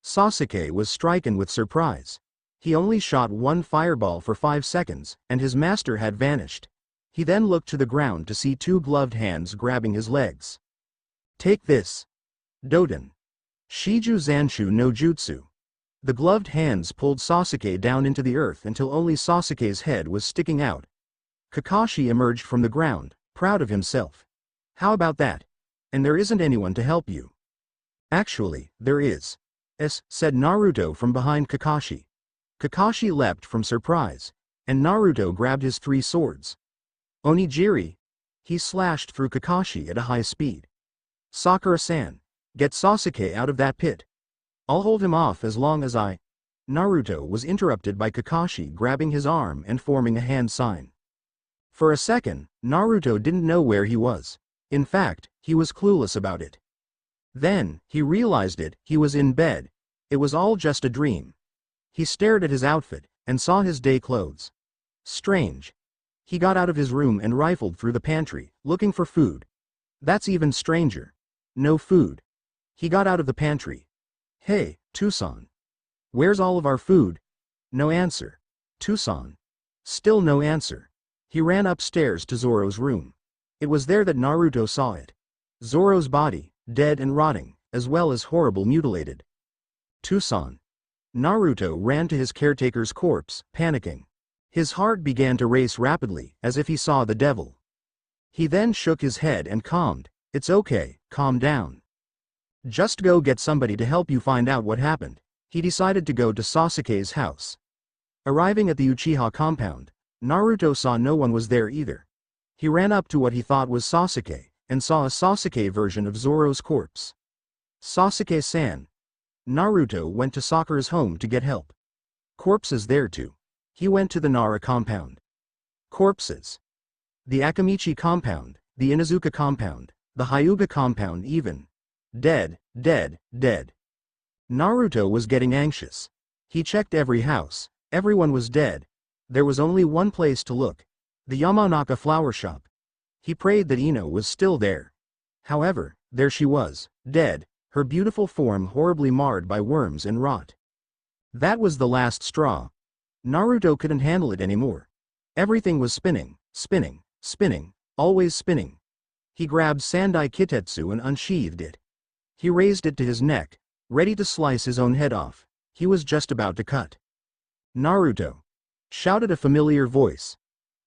Sasuke was stricken with surprise. He only shot one fireball for 5 seconds, and his master had vanished. He then looked to the ground to see 2 gloved hands grabbing his legs. Take this. Doden. Shiju Zanshu no Jutsu. The gloved hands pulled Sasuke down into the earth until only Sasuke's head was sticking out. Kakashi emerged from the ground, proud of himself. How about that? And there isn't anyone to help you. Actually, there is. Said Naruto from behind Kakashi. Kakashi leapt from surprise, and Naruto grabbed his 3 swords. Onigiri. He slashed through Kakashi at a high speed. Sakura-san, get Sasuke out of that pit. I'll hold him off as long as I... Naruto was interrupted by Kakashi grabbing his arm and forming a hand sign. For a second, Naruto didn't know where he was. In fact, He was clueless about it. Then, he realized it, he was in bed. It was all just a dream. He stared at his outfit, and saw his day clothes. Strange. He got out of his room and rifled through the pantry, looking for food. That's even stranger. No food. He got out of the pantry. Hey, Tucson. Where's all of our food? No answer. Tucson. Still no answer. He ran upstairs to Zoro's room. It was there that Naruto saw it. Zoro's body, dead and rotting, as well as horrible mutilated. Tucson. Naruto ran to his caretaker's corpse, panicking. His heart began to race rapidly, as if he saw the devil. He then shook his head and calmed. It's okay, calm down. Just go get somebody to help you find out what happened. He decided to go to Sasuke's house. Arriving at the Uchiha compound, Naruto saw no one was there either. He ran up to what he thought was Sasuke, and saw a Sasuke version of Zoro's corpse. Sasuke-san. Naruto went to Sakura's home to get help. Corpses there too. He went to the Nara compound. Corpses. The Akamichi compound, the Inazuka compound, the Hyuga compound even. Dead, dead, dead. Naruto was getting anxious. He checked every house. Everyone was dead. There was only one place to look. The Yamanaka flower shop. He prayed that Ino was still there. However, there she was, dead, her beautiful form horribly marred by worms and rot. That was the last straw. Naruto couldn't handle it anymore. Everything was spinning, spinning, spinning, always spinning. He grabbed Sandai Kitetsu and unsheathed it. He raised it to his neck, ready to slice his own head off. He was just about to cut. Naruto! Shouted a familiar voice.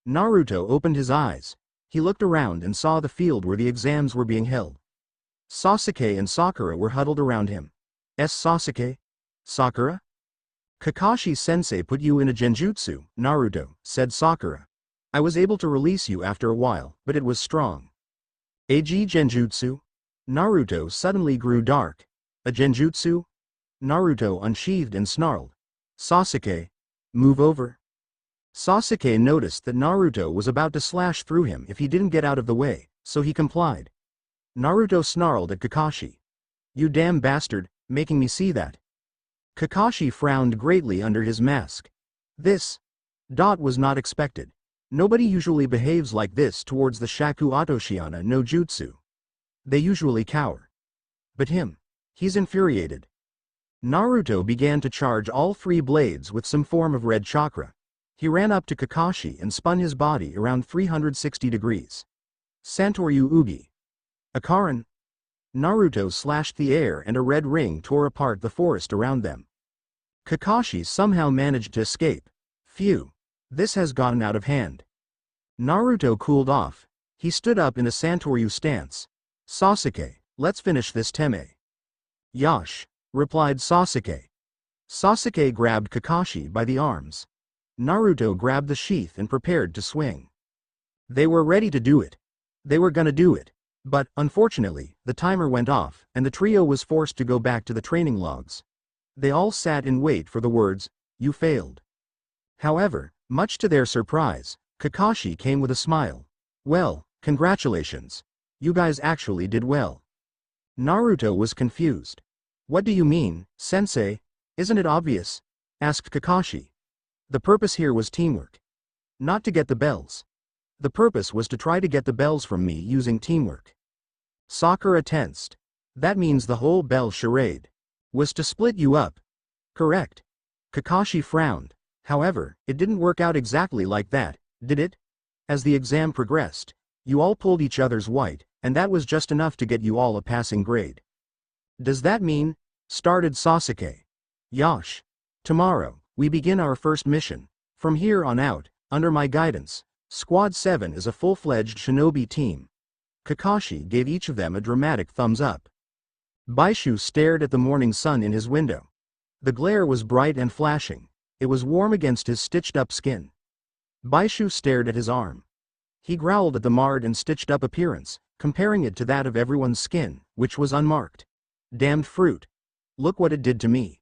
Naruto opened his eyes. He looked around and saw the field where the exams were being held. Sasuke and Sakura were huddled around him. Sasuke? Sakura? Kakashi-sensei put you in a genjutsu, Naruto, said Sakura. I was able to release you after a while, but it was strong. Ag genjutsu? Naruto suddenly grew dark. A genjutsu? Naruto unsheathed and snarled. Sasuke, move over. Sasuke noticed that Naruto was about to slash through him if he didn't get out of the way, so he complied. Naruto snarled at Kakashi. You damn bastard, making me see that. Kakashi frowned greatly under his mask. This was not expected. Nobody usually behaves like this towards the Shaku Atoshiana no Jutsu. They usually cower. But him. He's infuriated. Naruto began to charge all three blades with some form of red chakra. He ran up to Kakashi and spun his body around 360 degrees. Santoryu Ugi. Akaran. Naruto slashed the air and a red ring tore apart the forest around them. Kakashi somehow managed to escape. Phew. This has gotten out of hand. Naruto cooled off. He stood up in a Santoryu stance. Sasuke, let's finish this teme. Yash, replied Sasuke. Sasuke grabbed Kakashi by the arms. Naruto grabbed the sheath and prepared to swing. They were ready to do it. They were gonna do it. But, unfortunately, the timer went off, and the trio was forced to go back to the training logs. They all sat in wait for the words, "You failed." However, much to their surprise, Kakashi came with a smile. Well, congratulations. You guys actually did well. Naruto was confused. What do you mean, sensei? Isn't it obvious? Asked Kakashi. The purpose here was teamwork. Not to get the bells. The purpose was to try to get the bells from me using teamwork. Sakura tensed. That means the whole bell charade was to split you up. Correct. Kakashi frowned. However, it didn't work out exactly like that, did it? As the exam progressed, you all pulled each other's weight, and that was just enough to get you all a passing grade. Does that mean? Started Sasuke. Yash. Tomorrow, we begin our first mission. From here on out, under my guidance, Squad 7 is a full-fledged shinobi team. Kakashi gave each of them a dramatic thumbs up. Baishu stared at the morning sun in his window. The glare was bright and flashing. It was warm against his stitched-up skin. Baishu stared at his arm. He growled at the marred and stitched-up appearance, comparing it to that of everyone's skin, which was unmarked. Damned fruit. Look what it did to me.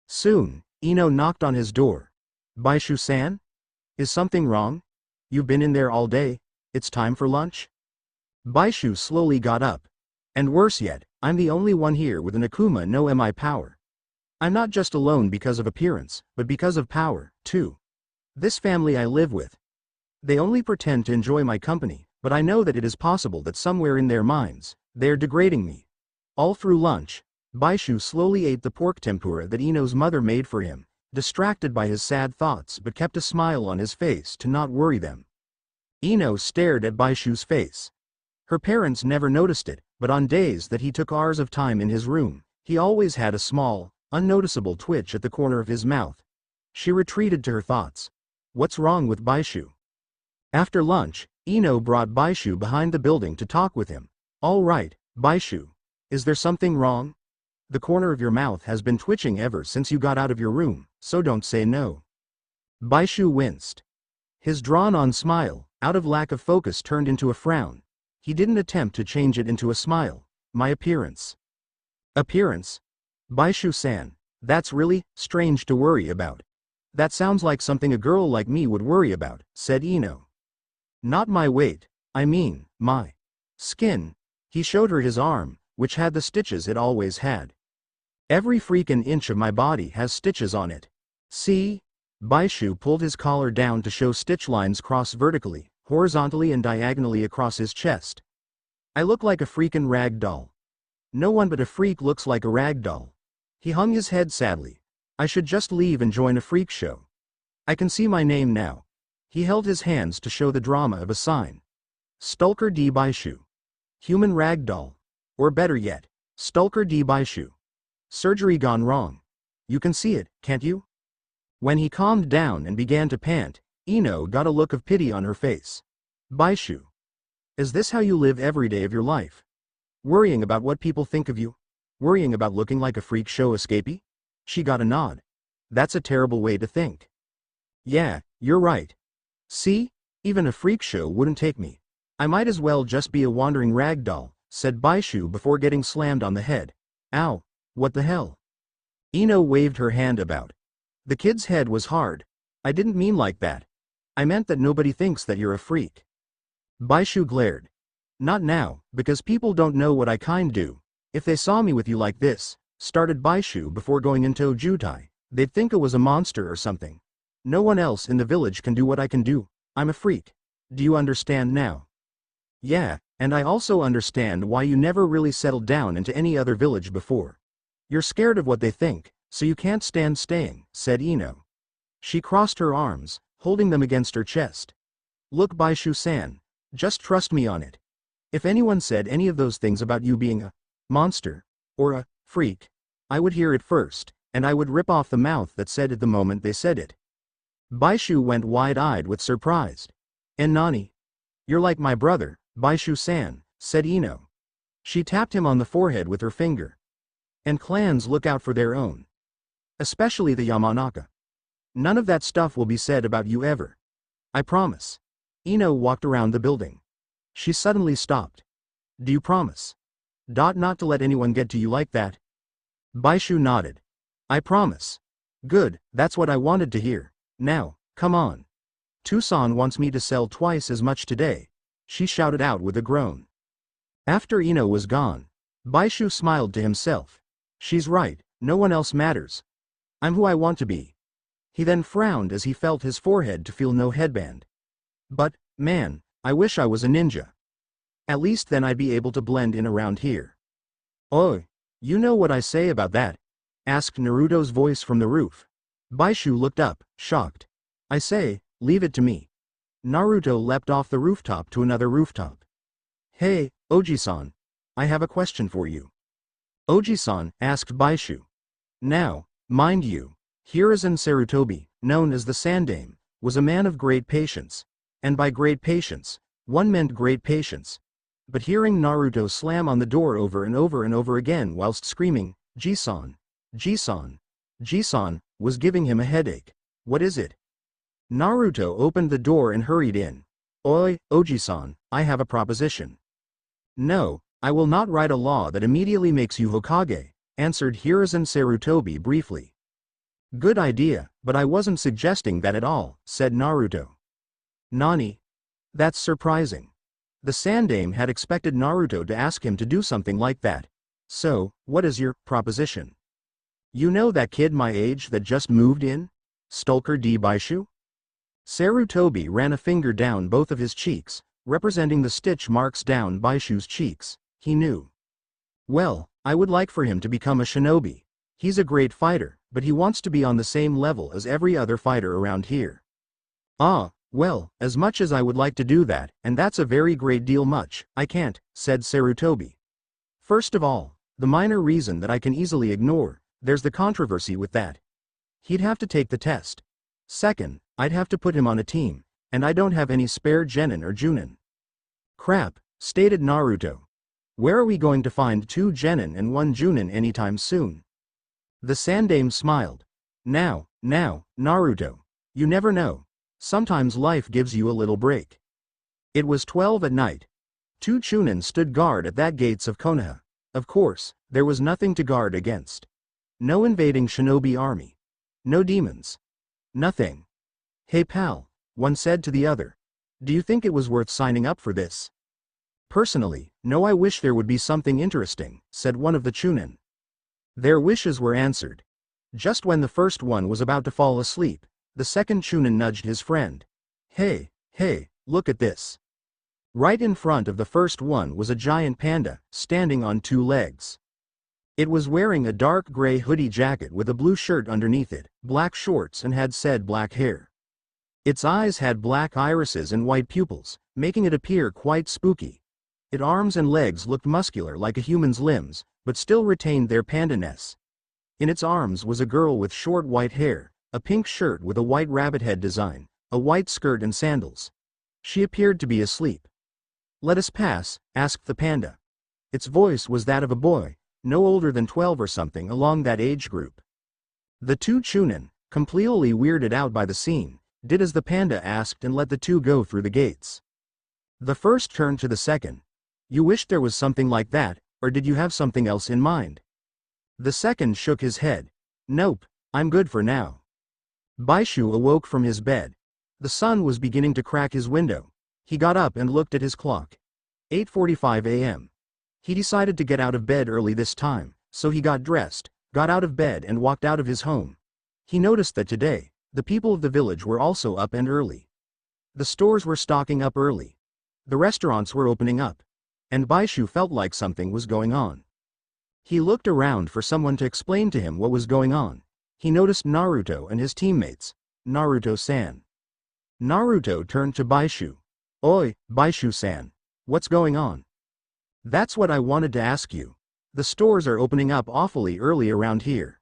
Soon, Ino knocked on his door. Baishu-san? Is something wrong? You've been in there all day. It's time for lunch? Baishu slowly got up. And worse yet, I'm the only one here with an Akuma no Mi power. I'm not just alone because of appearance, but because of power, too. This family I live with. They only pretend to enjoy my company, but I know that it is possible that somewhere in their minds, they're degrading me. All through lunch, Baishu slowly ate the pork tempura that Ino's mother made for him, distracted by his sad thoughts but kept a smile on his face to not worry them. Ino stared at Baishu's face. Her parents never noticed it, but on days that he took hours of time in his room, he always had a small, unnoticeable twitch at the corner of his mouth. She retreated to her thoughts. What's wrong with Baishu? After lunch, Ino brought Baishu behind the building to talk with him. All right, Baishu. Is there something wrong? The corner of your mouth has been twitching ever since you got out of your room, so don't say no. Baishu winced. His drawn-on smile, out of lack of focus, turned into a frown. He didn't attempt to change it into a smile. My appearance. Appearance? Baishu-san, that's really strange to worry about. That sounds like something a girl like me would worry about, said Ino. Not my weight, I mean, my skin. He showed her his arm, which had the stitches it always had. Every freaking inch of my body has stitches on it. See? Baishu pulled his collar down to show stitch lines cross vertically, horizontally and diagonally across his chest. I look like a freaking rag doll. No one but a freak looks like a rag doll. He hung his head sadly. I should just leave and join a freak show. I can see my name now. He held his hands to show the drama of a sign. Stulker D. Baishu. Human rag doll. Or better yet, Stulker D. Baishu. Surgery gone wrong. You can see it, can't you? When he calmed down and began to pant, Ino got a look of pity on her face. Baishu. Is this how you live every day of your life? Worrying about what people think of you? Worrying about looking like a freak show escapee? She got a nod. That's a terrible way to think. Yeah, you're right. See? Even a freak show wouldn't take me. I might as well just be a wandering rag doll, said Baishu before getting slammed on the head. Ow, what the hell? Ino waved her hand about. The kid's head was hard. I didn't mean like that. I meant that nobody thinks that you're a freak. Baishu glared. Not now, because people don't know what I kind do. If they saw me with you like this, started Baishu before going into Jutai, they'd think I was a monster or something. No one else in the village can do what I can do. I'm a freak. Do you understand now? Yeah, and I also understand why you never really settled down into any other village before. You're scared of what they think, so you can't stand staying, said Ino. She crossed her arms, holding them against her chest. Look, Baishu-san, just trust me on it. If anyone said any of those things about you being a monster, or a freak, I would hear it first, and I would rip off the mouth that said it the moment they said it. Baishu went wide-eyed with surprise. And Nani? You're like my brother, Baishu-san, said Ino. She tapped him on the forehead with her finger. And clans look out for their own. Especially the Yamanaka. None of that stuff will be said about you ever. I promise. Ino walked around the building. She suddenly stopped. Do you promise? Not to let anyone get to you like that? Baishu nodded. I promise. Good, that's what I wanted to hear. Now, come on. Tucson wants me to sell twice as much today, she shouted out with a groan. After Ino was gone, Baishu smiled to himself. She's right, no one else matters. I'm who I want to be. He then frowned as he felt his forehead to feel no headband. But, man, I wish I was a ninja. At least then I'd be able to blend in around here. Oi, you know what I say about that? Asked Naruto's voice from the roof. Baishu looked up, shocked. I say, leave it to me. Naruto leapt off the rooftop to another rooftop. Hey, Oji-san. I have a question for you. Oji-san, asked Baishu. Now, mind you, Hiruzen Sarutobi, known as the Sandame, was a man of great patience. And by great patience, one meant great patience. But hearing Naruto slam on the door over and over and over again whilst screaming, Ji-san, Ji-san, Ji-san, was giving him a headache. What is it? Naruto opened the door and hurried in. Oi, Oji-san, I have a proposition. No, I will not write a law that immediately makes you Hokage, answered Hiruzen Sarutobi briefly. Good idea, but I wasn't suggesting that at all, said Naruto. Nani? That's surprising. The Sandaime had expected Naruto to ask him to do something like that. So, what is your proposition? You know that kid my age that just moved in? Stalker D. Baishu? Sarutobi ran a finger down both of his cheeks, representing the stitch marks down Baishu's cheeks. He knew. Well, I would like for him to become a shinobi. He's a great fighter, but he wants to be on the same level as every other fighter around here. Ah, well, as much as I would like to do that, and that's a very great deal much, I can't, said Sarutobi. First of all, the minor reason that I can easily ignore, there's the controversy with that. He'd have to take the test. Second, I'd have to put him on a team, and I don't have any spare genin or junin. Crap, stated Naruto. Where are we going to find 2 genin and 1 junin anytime soon? The Sandaime smiled. Now, Naruto. You never know. Sometimes life gives you a little break. It was 12 at night. 2 chunin stood guard at that gates of Konoha. Of course, there was nothing to guard against. No invading shinobi army. No demons. Nothing. Hey pal, one said to the other. Do you think it was worth signing up for this? Personally, no, I wish there would be something interesting, said one of the chunin. Their wishes were answered. Just when the first one was about to fall asleep, the second chunin nudged his friend. Hey, look at this. Right in front of the first one was a giant panda, standing on 2 legs. It was wearing a dark gray hoodie jacket with a blue shirt underneath it, black shorts, and had said black hair. Its eyes had black irises and white pupils, making it appear quite spooky. Its arms and legs looked muscular like a human's limbs, but still retained their pandaness. In its arms was a girl with short white hair, a pink shirt with a white rabbit head design, a white skirt and sandals. She appeared to be asleep. Let us pass, asked the panda. Its voice was that of a boy, no older than 12 or something along that age group. The 2 chunin, completely weirded out by the scene, did as the panda asked and let the 2 go through the gates. The first turned to the second. You wished there was something like that, or did you have something else in mind? The second shook his head. Nope, I'm good for now. Baishu awoke from his bed. The sun was beginning to crack his window. He got up and looked at his clock. 8:45 a.m. He decided to get out of bed early this time, so he got dressed, got out of bed and walked out of his home. He noticed that today, the people of the village were also up and early. The stores were stocking up early. The restaurants were opening up. And Baishu felt like something was going on. He looked around for someone to explain to him what was going on. He noticed Naruto and his teammates. Naruto-san. Naruto turned to Baishu. Oi, Baishu-san. What's going on? That's what I wanted to ask you. The stores are opening up awfully early around here.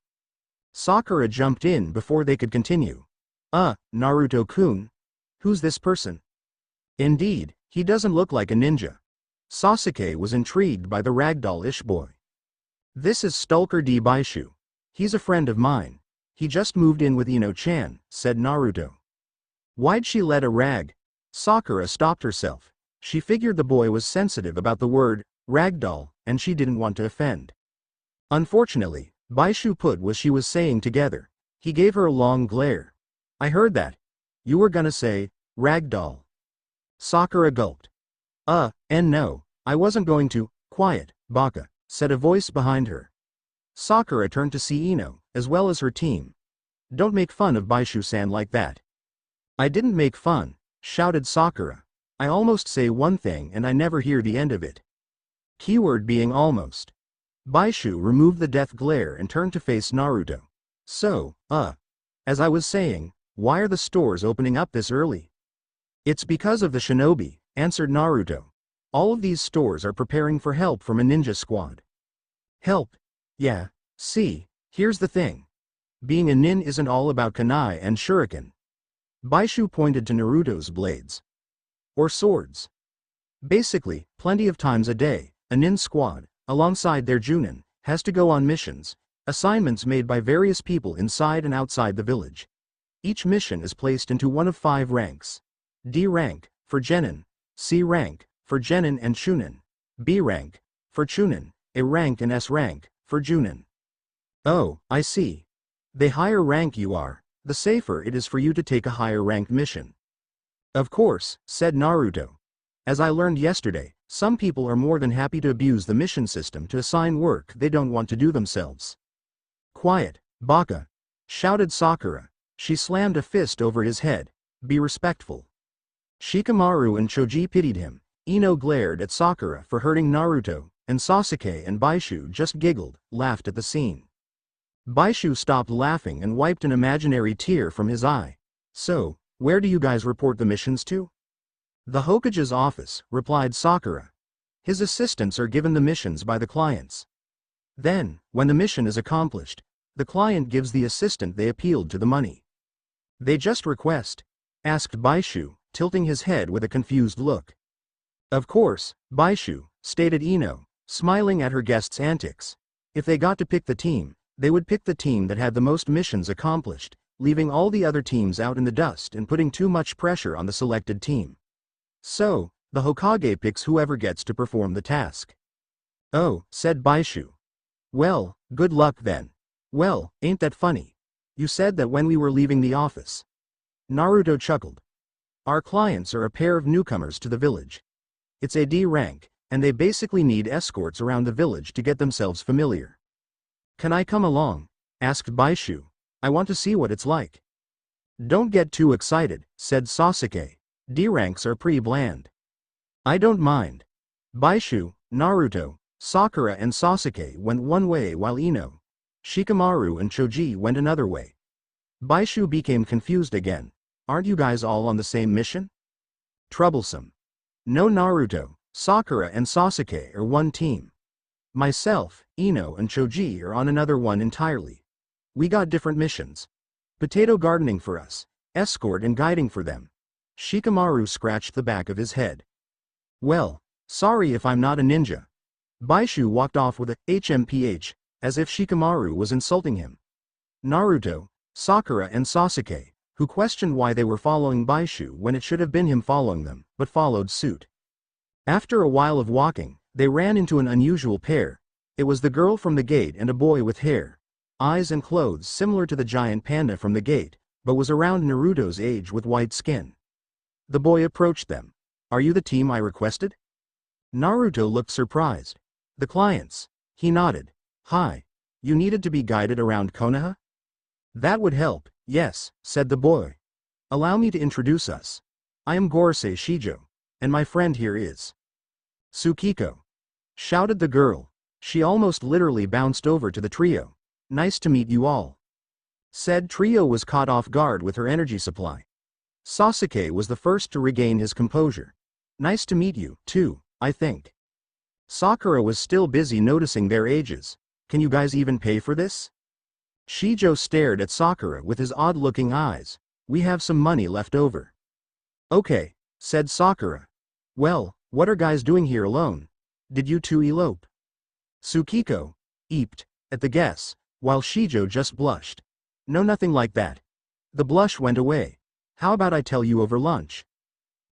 Sakura jumped in before they could continue. Naruto-kun? Who's this person? Indeed, he doesn't look like a ninja. Sasuke was intrigued by the ragdoll-ish boy. This is Stalker D. Baishu. He's a friend of mine. He just moved in with Ino-chan, said Naruto. Why'd she let a rag? Sakura stopped herself. She figured the boy was sensitive about the word ragdoll, and she didn't want to offend. Unfortunately, Baishu put what she was saying together. He gave her a long glare. I heard that. You were gonna say ragdoll. Sakura gulped. And no, I wasn't going to. Quiet, Baka, said a voice behind her. Sakura turned to see Ino, as well as her team. Don't make fun of Baishu-san like that. I didn't make fun, shouted Sakura. I almost say one thing and I never hear the end of it. Keyword being almost. Baishu removed the death glare and turned to face Naruto. So, as I was saying, why are the stores opening up this early? It's because of the shinobi, answered Naruto. All of these stores are preparing for help from a ninja squad. Help? Yeah, see, here's the thing. Being a nin isn't all about kunai and shuriken. Baishu pointed to Naruto's blades. Or swords. Basically, plenty of times a day, a nin squad, alongside their junin, has to go on missions, assignments made by various people inside and outside the village. Each mission is placed into one of 5 ranks. D rank, for genin, C rank, for genin and chunin, B rank, for chunin, A rank and S rank, for junin. Oh, I see. The higher rank you are, the safer it is for you to take a higher ranked mission. Of course, said Naruto. As I learned yesterday, some people are more than happy to abuse the mission system to assign work they don't want to do themselves. Quiet, Baka, shouted Sakura. She slammed a fist over his head. Be respectful. Shikamaru and Choji pitied him. Ino glared at Sakura for hurting Naruto, and Sasuke and Baishu just giggled, laughed at the scene. Baishu stopped laughing and wiped an imaginary tear from his eye. So, where do you guys report the missions to? The Hokage's office, replied Sakura. His assistants are given the missions by the clients. Then, when the mission is accomplished, the client gives the assistant they appealed to the money. They just request? Asked Baishu, tilting his head with a confused look. Of course, Baishu, stated Ino, smiling at her guest's antics. If they got to pick the team, they would pick the team that had the most missions accomplished, leaving all the other teams out in the dust and putting too much pressure on the selected team. So, the Hokage picks whoever gets to perform the task. Oh, said Baishu. Well, good luck then. Well, ain't that funny? You said that when we were leaving the office. Naruto chuckled. Our clients are a pair of newcomers to the village. It's a D rank, and they basically need escorts around the village to get themselves familiar. Can I come along? Asked Baishu. I want to see what it's like. Don't get too excited, said Sasuke. D ranks are pretty bland. I don't mind. Baishu, Naruto, Sakura and Sasuke went one way while Ino, Shikamaru and Choji went another way. Baishu became confused again. Aren't you guys all on the same mission? Troublesome. No, Naruto, Sakura and Sasuke are one team. Myself, Ino and Choji are on another one entirely. We got different missions. Potato gardening for us, escort and guiding for them. Shikamaru scratched the back of his head. Well, sorry if I'm not a ninja. Baishu walked off with a HMPH, as if Shikamaru was insulting him. Naruto, Sakura and Sasuke, who questioned why they were following Baishu when it should have been him following them, but followed suit. After a while of walking, they ran into an unusual pair. It was the girl from the gate and a boy with hair, eyes and clothes similar to the giant panda from the gate, but was around Naruto's age with white skin. The boy approached them. Are you the team I requested? Naruto looked surprised. The clients. He nodded. Hi. You needed to be guided around Konoha? That would help, yes, said the boy. Allow me to introduce us. I am Gorosei Shijo, and my friend here is Tsukiko. Shouted the girl. She almost literally bounced over to the trio. Nice to meet you all. Said trio was caught off guard with her energy supply. Sasuke was the first to regain his composure. Nice to meet you, too, I think. Sakura was still busy noticing their ages. Can you guys even pay for this? Shijo stared at Sakura with his odd-looking eyes. We have some money left over. Okay, said Sakura. Well, what are guys doing here alone? Did you two elope? Tsukiko eeped at the guess, while Shijo just blushed. No, nothing like that. The blush went away. How about I tell you over lunch?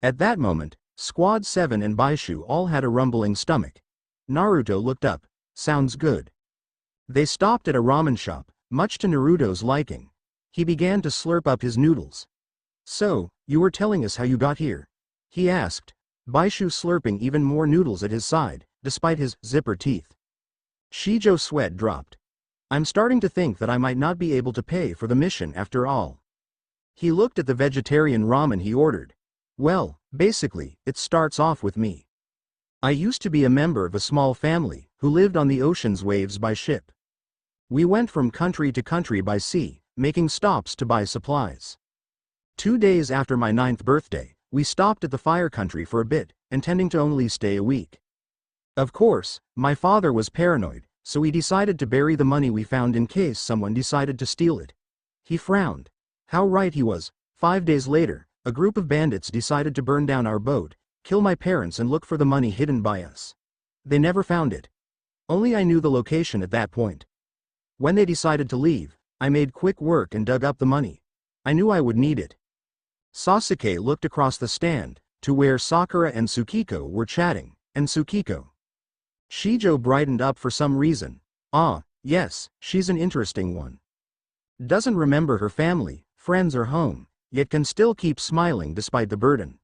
At that moment, Squad 7 and Baishu all had a rumbling stomach. Naruto looked up. Sounds good. They stopped at a ramen shop, much to Naruto's liking. He began to slurp up his noodles. So, you were telling us how you got here? He asked, Baishu slurping even more noodles at his side, despite his zipper teeth. Shijo's sweat dropped. I'm starting to think that I might not be able to pay for the mission after all. He looked at the vegetarian ramen he ordered. Well, basically, it starts off with me. I used to be a member of a small family, who lived on the ocean's waves by ship. We went from country to country by sea, making stops to buy supplies. 2 days after my 9th birthday, we stopped at the Fire Country for a bit, intending to only stay a week. Of course, my father was paranoid, so we decided to bury the money we found in case someone decided to steal it. He frowned. How right he was. 5 days later, a group of bandits decided to burn down our boat, kill my parents and look for the money hidden by us. They never found it. Only I knew the location at that point. When they decided to leave, I made quick work and dug up the money. I knew I would need it. Sasuke looked across the stand, to where Sakura and Tsukiko were chatting, and Tsukiko. Shijo brightened up for some reason. Ah, yes, she's an interesting one. Doesn't remember her family, friends or home, yet can still keep smiling despite the burden.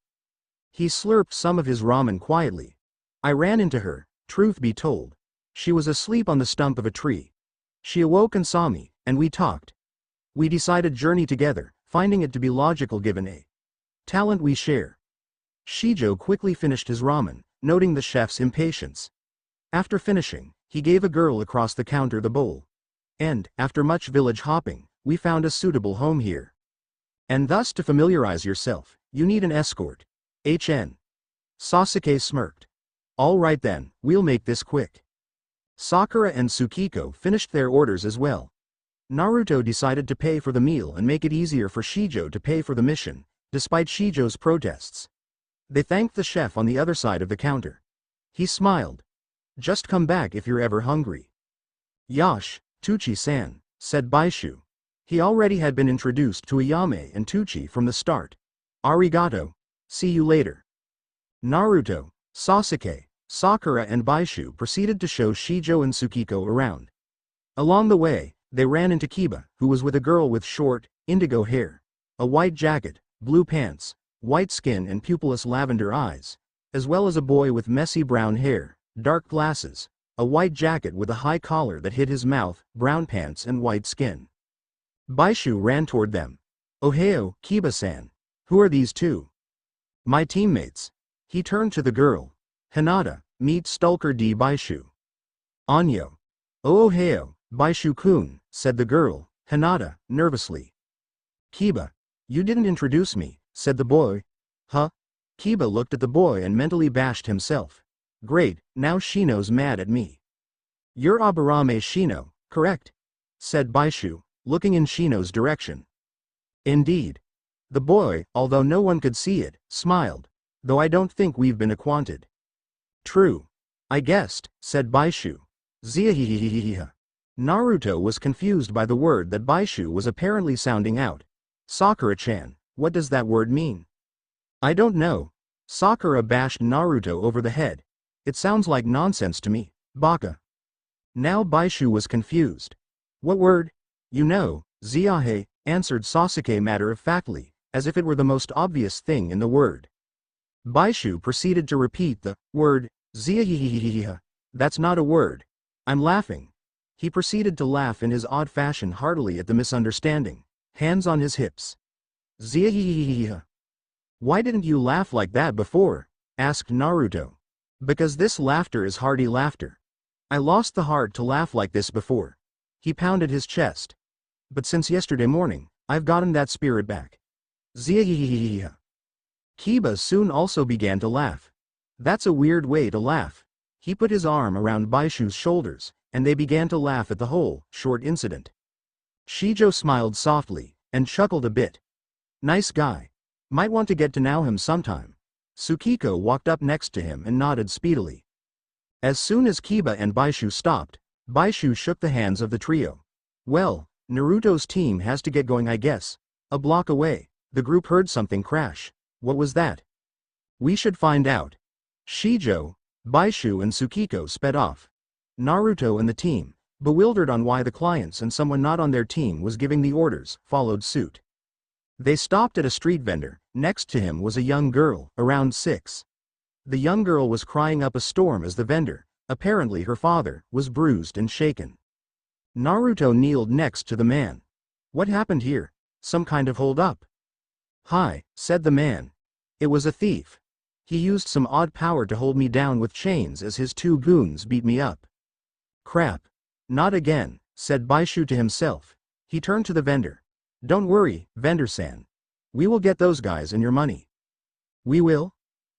He slurped some of his ramen quietly. I ran into her, truth be told. She was asleep on the stump of a tree. She awoke and saw me, and we talked. We decided journey together, finding it to be logical given a talent we share. Shijo quickly finished his ramen, noting the chef's impatience. After finishing, he gave a girl across the counter the bowl. And, after much village hopping, we found a suitable home here. And thus to familiarize yourself, you need an escort. HN. Sasuke smirked. All right then, we'll make this quick. Sakura and Tsukiko finished their orders as well. Naruto decided to pay for the meal and make it easier for Shijo to pay for the mission, despite Shijo's protests. They thanked the chef on the other side of the counter. He smiled. Just come back if you're ever hungry. Yash, Tuchi-san, said Baishu. He already had been introduced to Ayame and Tuchi from the start. Arigato. See you later. Naruto, Sasuke, Sakura and Baishu proceeded to show Shijo and Tsukiko around. Along the way, they ran into Kiba, who was with a girl with short, indigo hair, a white jacket, blue pants, white skin and pupilless lavender eyes, as well as a boy with messy brown hair, dark glasses, a white jacket with a high collar that hid his mouth, brown pants and white skin. Baishu ran toward them. Ohio, Kiba-san. Who are these two? My teammates. He turned to the girl. Hinata, meet Stalker D. Baishu. Anyo. Oh Ohio, Baishu-kun, said the girl, Hinata, nervously. Kiba. You didn't introduce me, said the boy. Huh? Kiba looked at the boy and mentally bashed himself. Great, now Shino's mad at me. You're Aburame Shino, correct? Said Baishu, looking in Shino's direction. Indeed. The boy, although no one could see it, smiled. Though I don't think we've been acquainted. True. I guessed, said Baishu. Ziahihihihiha. Naruto was confused by the word that Baishu was apparently sounding out. Sakura-chan, what does that word mean? I don't know. Sakura bashed Naruto over the head. It sounds like nonsense to me, baka. Now Baishu was confused. What word? You know, Ziahe, answered Sasuke matter-of-factly, as if it were the most obvious thing in the word. Baishu proceeded to repeat the word, Ziahihihihiha. That's not a word. I'm laughing. He proceeded to laugh in his odd fashion heartily at the misunderstanding, hands on his hips. Ziahihihihiha. Why didn't you laugh like that before? Asked Naruto. Because this laughter is hearty laughter. I lost the heart to laugh like this before. He pounded his chest. But since yesterday morning, I've gotten that spirit back. Ziahihihihiha. Kiba soon also began to laugh. That's a weird way to laugh. He put his arm around Baishu's shoulders, and they began to laugh at the whole, short incident. Shijo smiled softly, and chuckled a bit. Nice guy. Might want to get to know him sometime. Tsukiko walked up next to him and nodded speedily. As soon as Kiba and Baishu stopped, Baishu shook the hands of the trio. Well, Naruto's team has to get going I guess. A block away, the group heard something crash. What was that? We should find out. Shijo, Baishu and Tsukiko sped off. Naruto and the team, bewildered on why the clients and someone not on their team was giving the orders, followed suit. They stopped at a street vendor. Next to him was a young girl, around 6. The young girl was crying up a storm as the vendor, apparently her father, was bruised and shaken. Naruto kneeled next to the man. What happened here? Some kind of hold up? Hi, said the man. It was a thief. He used some odd power to hold me down with chains as his 2 goons beat me up. Crap. Not again, said Baishu to himself. He turned to the vendor. Don't worry, vendor-san. We will get those guys and your money. We will?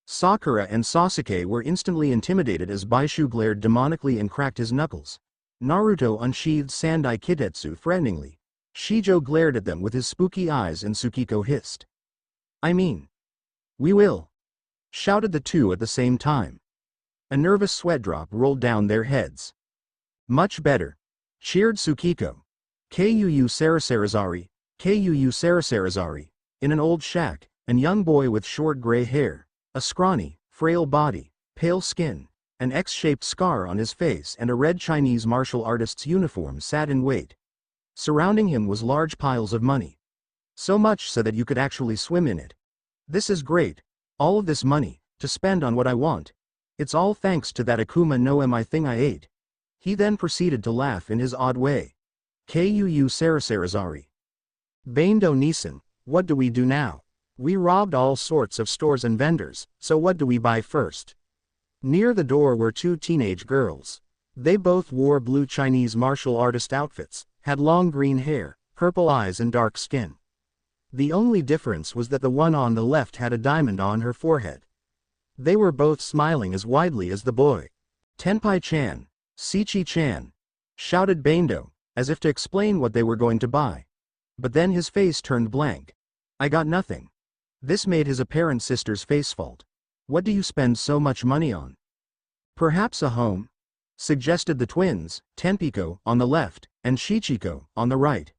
Sakura and Sasuke were instantly intimidated as Baishu glared demonically and cracked his knuckles. Naruto unsheathed Sandai Kitetsu threateningly. Shijo glared at them with his spooky eyes and Tsukiko hissed. I mean. We will. Shouted the two at the same time. A nervous sweat drop rolled down their heads. Much better. Cheered Tsukiko. Kuu Sarasarazari, Kuu Sarasarazari. In an old shack, a young boy with short gray hair, a scrawny, frail body, pale skin, an X-shaped scar on his face and a red Chinese martial artist's uniform sat in wait. Surrounding him was large piles of money. So much so that you could actually swim in it. This is great. All of this money, to spend on what I want. It's all thanks to that Akuma no Mi thing I ate. He then proceeded to laugh in his odd way. Kuu Sarasarazari. Bando Nisan, what do we do now? We robbed all sorts of stores and vendors, so what do we buy first? Near the door were two teenage girls. They both wore blue Chinese martial artist outfits, had long green hair, purple eyes and dark skin. The only difference was that the one on the left had a diamond on her forehead. They were both smiling as widely as the boy. Tenpai-chan, Sichi-chan, shouted Bando, as if to explain what they were going to buy. But then his face turned blank. I got nothing. This made his apparent sister's face fault. What do you spend so much money on? Perhaps a home? Suggested the twins, Tenpiko on the left, and Shichiko on the right.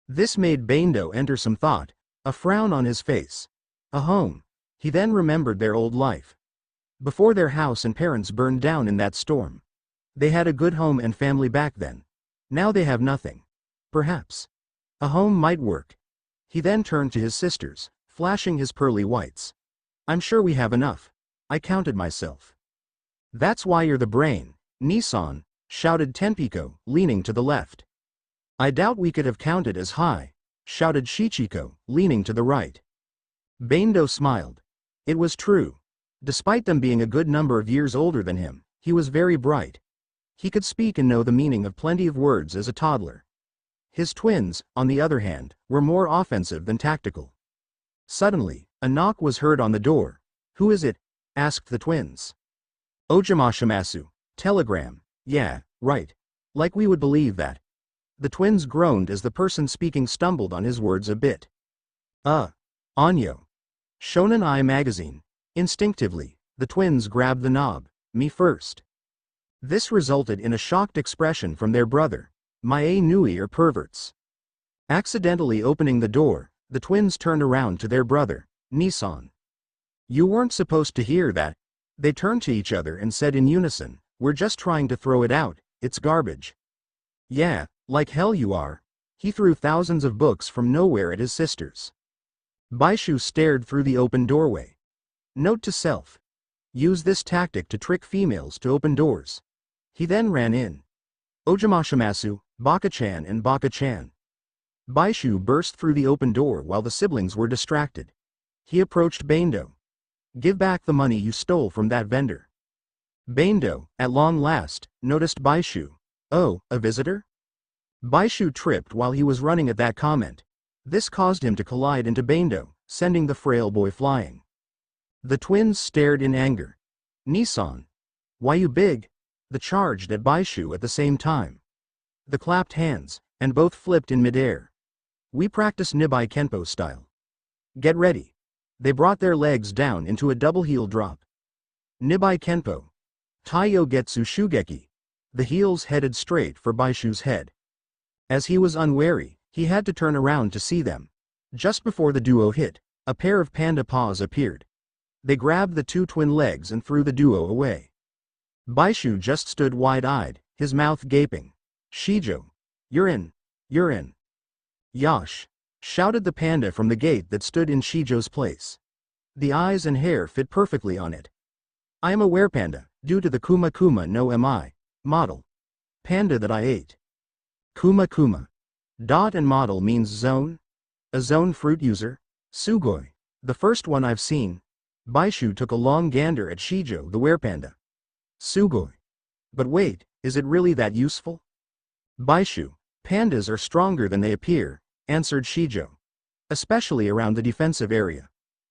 This made Bando enter some thought, a frown on his face. A home. He then remembered their old life. Before their house and parents burned down in that storm. They had a good home and family back then. Now they have nothing. Perhaps a home might work. He then turned to his sisters, flashing his pearly whites. I'm sure we have enough. I counted myself. That's why you're the brain, Nissan, shouted Tenpiko, leaning to the left. I doubt we could have counted as high, shouted Shichiko, leaning to the right. Bando smiled. It was true. Despite them being a good number of years older than him, he was very bright. He could speak and know the meaning of plenty of words as a toddler. His twins, on the other hand, were more offensive than tactical. Suddenly, a knock was heard on the door. Who is it? Asked the twins. Ojamashimasu, telegram. Yeah, right. Like we would believe that. The twins groaned as the person speaking stumbled on his words a bit. Anyo. Shonen Ai magazine. Instinctively, the twins grabbed the knob. Me first. This resulted in a shocked expression from their brother. Mae Nui are perverts. Accidentally opening the door, the twins turned around to their brother, Nissan. You weren't supposed to hear that. They turned to each other and said in unison, we're just trying to throw it out, it's garbage. Yeah, like hell you are. He threw thousands of books from nowhere at his sisters. Baishu stared through the open doorway. Note to self. Use this tactic to trick females to open doors. He then ran in. Ojamashimasu, Baka-chan and Baka-chan. Baishu burst through the open door while the siblings were distracted. He approached Bando. Give back the money you stole from that vendor. Bando, at long last, noticed Baishu. Oh, a visitor? Baishu tripped while he was running at that comment. This caused him to collide into Bando, sending the frail boy flying. The twins stared in anger. Nissan. Why you big? The charged at Baishu at the same time. The clapped hands, and both flipped in midair. We practice Nibai Kenpo style. Get ready. They brought their legs down into a double heel drop. Nibai Kenpo. Taiyo Getsu Shugeki. The heels headed straight for Baishu's head. As he was unwary, he had to turn around to see them. Just before the duo hit, a pair of panda paws appeared. They grabbed the two twin legs and threw the duo away. Baishu just stood wide-eyed, his mouth gaping. Shijo. You're in. You're in. Yosh. Shouted the panda from the gate that stood in Shijo's place. The eyes and hair fit perfectly on it. I am a werepanda, due to the Kuma Kuma no Mi model. Panda that I ate. Kuma Kuma. Dot and model means zone? A zone fruit user? Sugoi. The first one I've seen. Baishu took a long gander at Shijo the werepanda. Sugoi. But wait, is it really that useful? Baishu. Pandas are stronger than they appear, answered Shijo. Especially around the defensive area.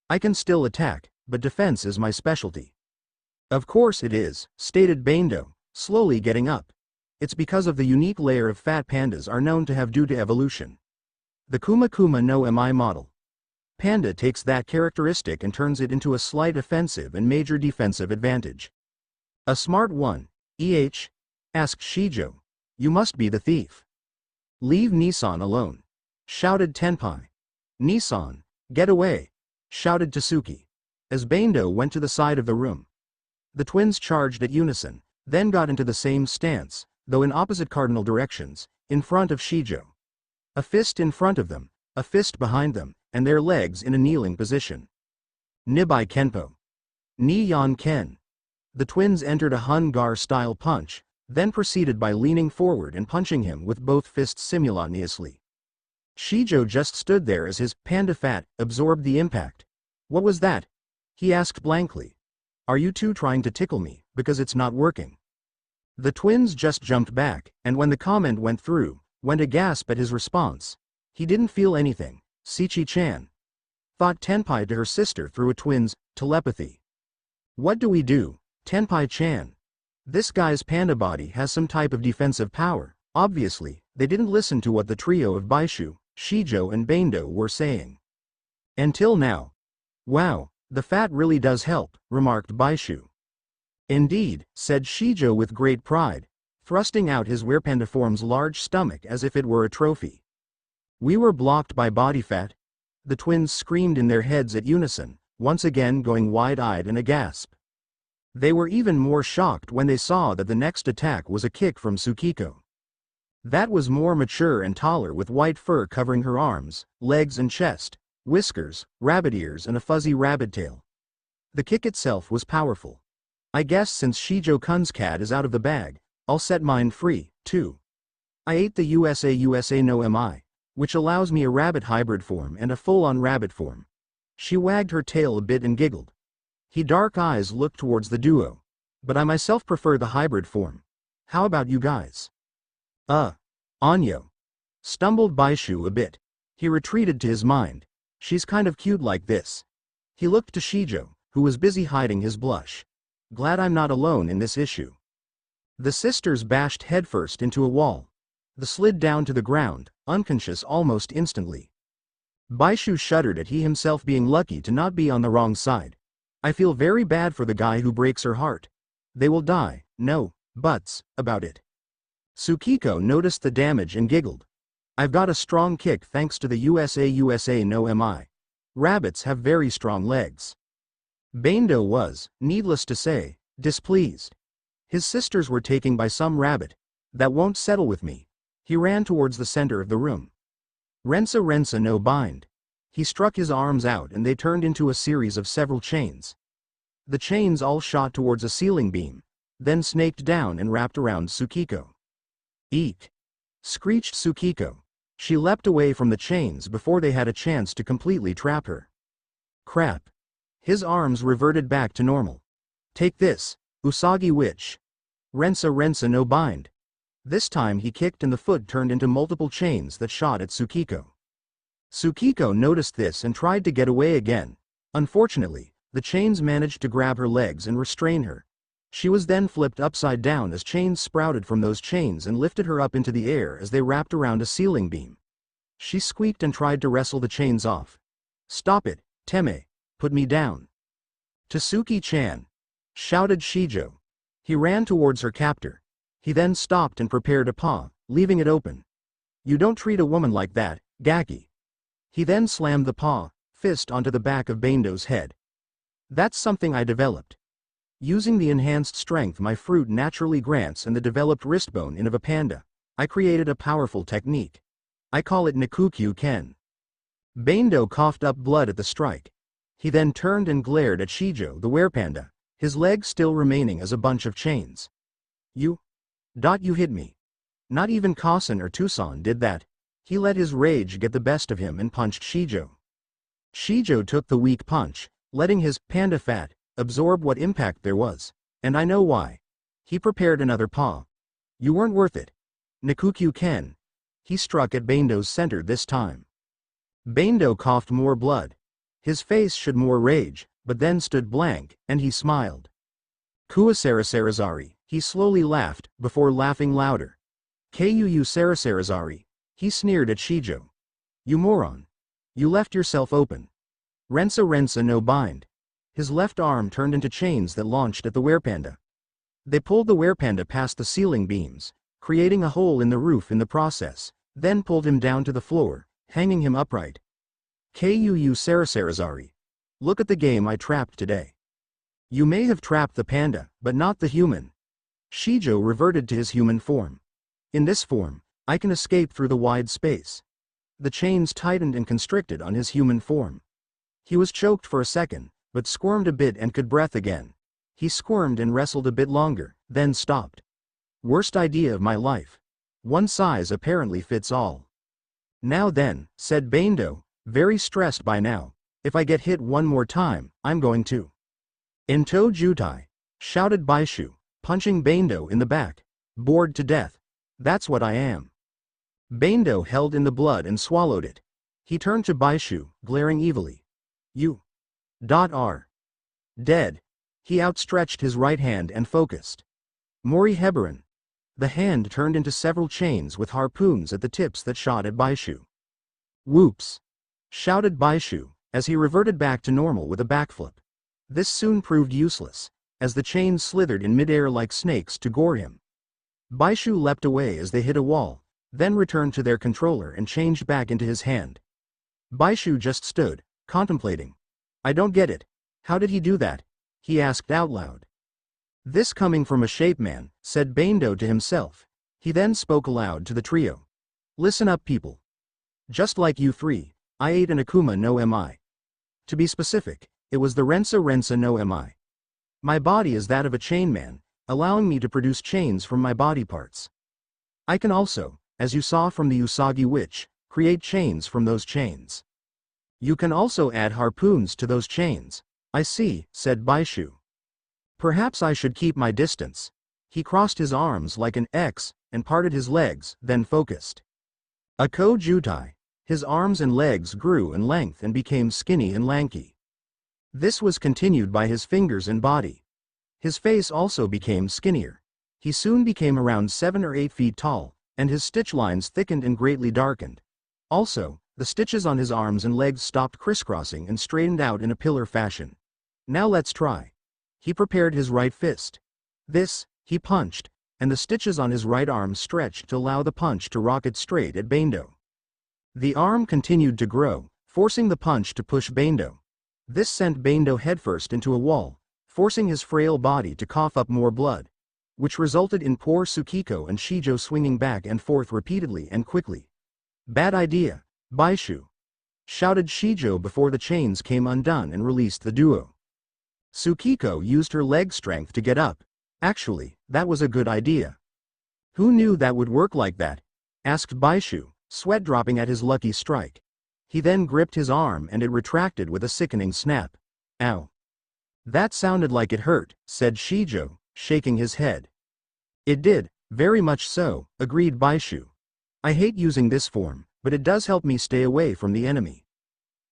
I can still attack, but defense is my specialty. Of course it is, stated Bando, slowly getting up. It's because of the unique layer of fat pandas are known to have due to evolution. The Kuma Kuma no Mi model. Panda takes that characteristic and turns it into a slight offensive and major defensive advantage. A smart one, asked Shijo. You must be the thief. Leave Nissan alone, shouted Tenpai. Nissan, get away, shouted Tasuki. As Bando went to the side of the room. The twins charged at unison, then got into the same stance, though in opposite cardinal directions, in front of Shijo. A fist in front of them, a fist behind them, and their legs in a kneeling position. Nibai Kenpo. Ni Yan Ken. The twins entered a Hun-Gar-style punch, then proceeded by leaning forward and punching him with both fists simultaneously. Shijo just stood there as his panda fat absorbed the impact. What was that? He asked blankly. Are you two trying to tickle me, because it's not working? The twins just jumped back, and when the comment went through, went a gasp at his response. He didn't feel anything, Sichi-chan. Thought Tenpai to her sister through a twin's telepathy. What do we do, Tenpai-chan? This guy's panda body has some type of defensive power. Obviously, they didn't listen to what the trio of Baishu, Shijo and Bando were saying. Until now. Wow, the fat really does help, remarked Baishu. Indeed, said Shijo with great pride, thrusting out his werepandaform's large stomach as if it were a trophy. We were blocked by body fat. The twins screamed in their heads at unison, once again going wide-eyed and aghast. They were even more shocked when they saw that the next attack was a kick from Tsukiko. That was more mature and taller with white fur covering her arms, legs and chest, whiskers, rabbit ears and a fuzzy rabbit tail. The kick itself was powerful. I guess since Shijo-kun's cat is out of the bag, I'll set mine free, too. I ate the USA no MI, which allows me a rabbit hybrid form and a full-on rabbit form. She wagged her tail a bit and giggled. His dark eyes looked towards the duo. But I myself prefer the hybrid form. How about you guys? Anyo. Stumbled Baishu a bit. He retreated to his mind. She's kind of cute like this. He looked to Shijo, who was busy hiding his blush. Glad I'm not alone in this issue. The sisters bashed headfirst into a wall. They slid down to the ground, unconscious almost instantly. Baishu shuddered at he himself being lucky to not be on the wrong side. I feel very bad for the guy who breaks her heart. They will die, no buts about it. Tsukiko noticed the damage and giggled. I've got a strong kick thanks to the USA no MI. Rabbits have very strong legs. Bando was, needless to say, displeased. His sisters were taken by some rabbit. That won't settle with me. He ran towards the center of the room. Rensa no bind. He struck his arms out and they turned into a series of several chains. The chains all shot towards a ceiling beam, then snaked down and wrapped around Tsukiko. Eek! Screeched Tsukiko. She leapt away from the chains before they had a chance to completely trap her. Crap. His arms reverted back to normal. Take this, Usagi witch. Rensa no bind. This time he kicked and the foot turned into multiple chains that shot at Tsukiko. Tsukiko noticed this and tried to get away again. Unfortunately, the chains managed to grab her legs and restrain her. She was then flipped upside down as chains sprouted from those chains and lifted her up into the air as they wrapped around a ceiling beam. She squeaked and tried to wrestle the chains off. Stop it, Teme. Put me down. Tsuki-chan. Shouted Shijo. He ran towards her captor. He then stopped and prepared a paw, leaving it open. You don't treat a woman like that, Gaki. He then slammed the paw, fist onto the back of Bando's head. That's something I developed. Using the enhanced strength my fruit naturally grants and the developed wrist bone in of a panda, I created a powerful technique. I call it Nikukyu Ken. Bando coughed up blood at the strike. He then turned and glared at Shijo the werepanda, his legs still remaining as a bunch of chains. You hit me. Not even Kasen or Tucson did that. He let his rage get the best of him and punched Shijo. Shijo took the weak punch, letting his panda fat absorb what impact there was. And I know why. He prepared another paw. You weren't worth it. Nikukyu Ken. He struck at Bando's center this time. Bando coughed more blood. His face showed more rage, but then stood blank, and he smiled. Kuasarasarazari, he slowly laughed, before laughing louder. Kuu Sarasarazari. He sneered at Shijo. You moron. You left yourself open. Rensa no bind. His left arm turned into chains that launched at the werepanda. They pulled the werepanda past the ceiling beams, creating a hole in the roof in the process, then pulled him down to the floor, hanging him upright. Kuu Sarasarazari. Look at the game I trapped today. You may have trapped the panda, but not the human. Shijo reverted to his human form. In this form, I can escape through the wide space. The chains tightened and constricted on his human form. He was choked for a second, but squirmed a bit and could breathe again. He squirmed and wrestled a bit longer, then stopped. Worst idea of my life. One size apparently fits all. Now then, said Bando, very stressed by now. If I get hit one more time, I'm going to. Into Jutai, shouted Baishu, punching Bando in the back. Bored to death. That's what I am. Bando held in the blood and swallowed it. He turned to Baishu, glaring evilly. You. Are. Dead. He outstretched his right hand and focused. Mori Heberin. The hand turned into several chains with harpoons at the tips that shot at Baishu. Whoops! Shouted Baishu, as he reverted back to normal with a backflip. This soon proved useless, as the chains slithered in midair like snakes to gore him. Baishu leapt away as they hit a wall, then returned to their controller and changed back into his hand. Baishu just stood, contemplating. I don't get it. How did he do that? He asked out loud. This coming from a shape man, said Bando to himself. He then spoke aloud to the trio. Listen up, people. Just like you three, I ate an Akuma no Mi. To be specific, it was the Rensa no Mi. My body is that of a chain man, allowing me to produce chains from my body parts. I can also, as you saw from the Usagi witch, create chains from those chains. You can also add harpoons to those chains. I see, said Baishu. Perhaps I should keep my distance. He crossed his arms like an X, and parted his legs, then focused. Ako Jutai. His arms and legs grew in length and became skinny and lanky. This was continued by his fingers and body. His face also became skinnier. He soon became around 7 or 8 feet tall, and his stitch lines thickened and greatly darkened. Also, the stitches on his arms and legs stopped crisscrossing and straightened out in a pillar fashion. Now let's try. He prepared his right fist. This, he punched, and the stitches on his right arm stretched to allow the punch to rocket straight at Bando. The arm continued to grow, forcing the punch to push Bando. This sent Bando headfirst into a wall, forcing his frail body to cough up more blood, which resulted in poor Tsukiko and Shijo swinging back and forth repeatedly and quickly. Bad idea, Baishu! Shouted Shijo before the chains came undone and released the duo. Tsukiko used her leg strength to get up. Actually, that was a good idea. Who knew that would work like that? Asked Baishu, sweat dropping at his lucky strike. He then gripped his arm and it retracted with a sickening snap. Ow! That sounded like it hurt, said Shijo, shaking his head. It did, very much so, agreed Baishu. I hate using this form, but it does help me stay away from the enemy.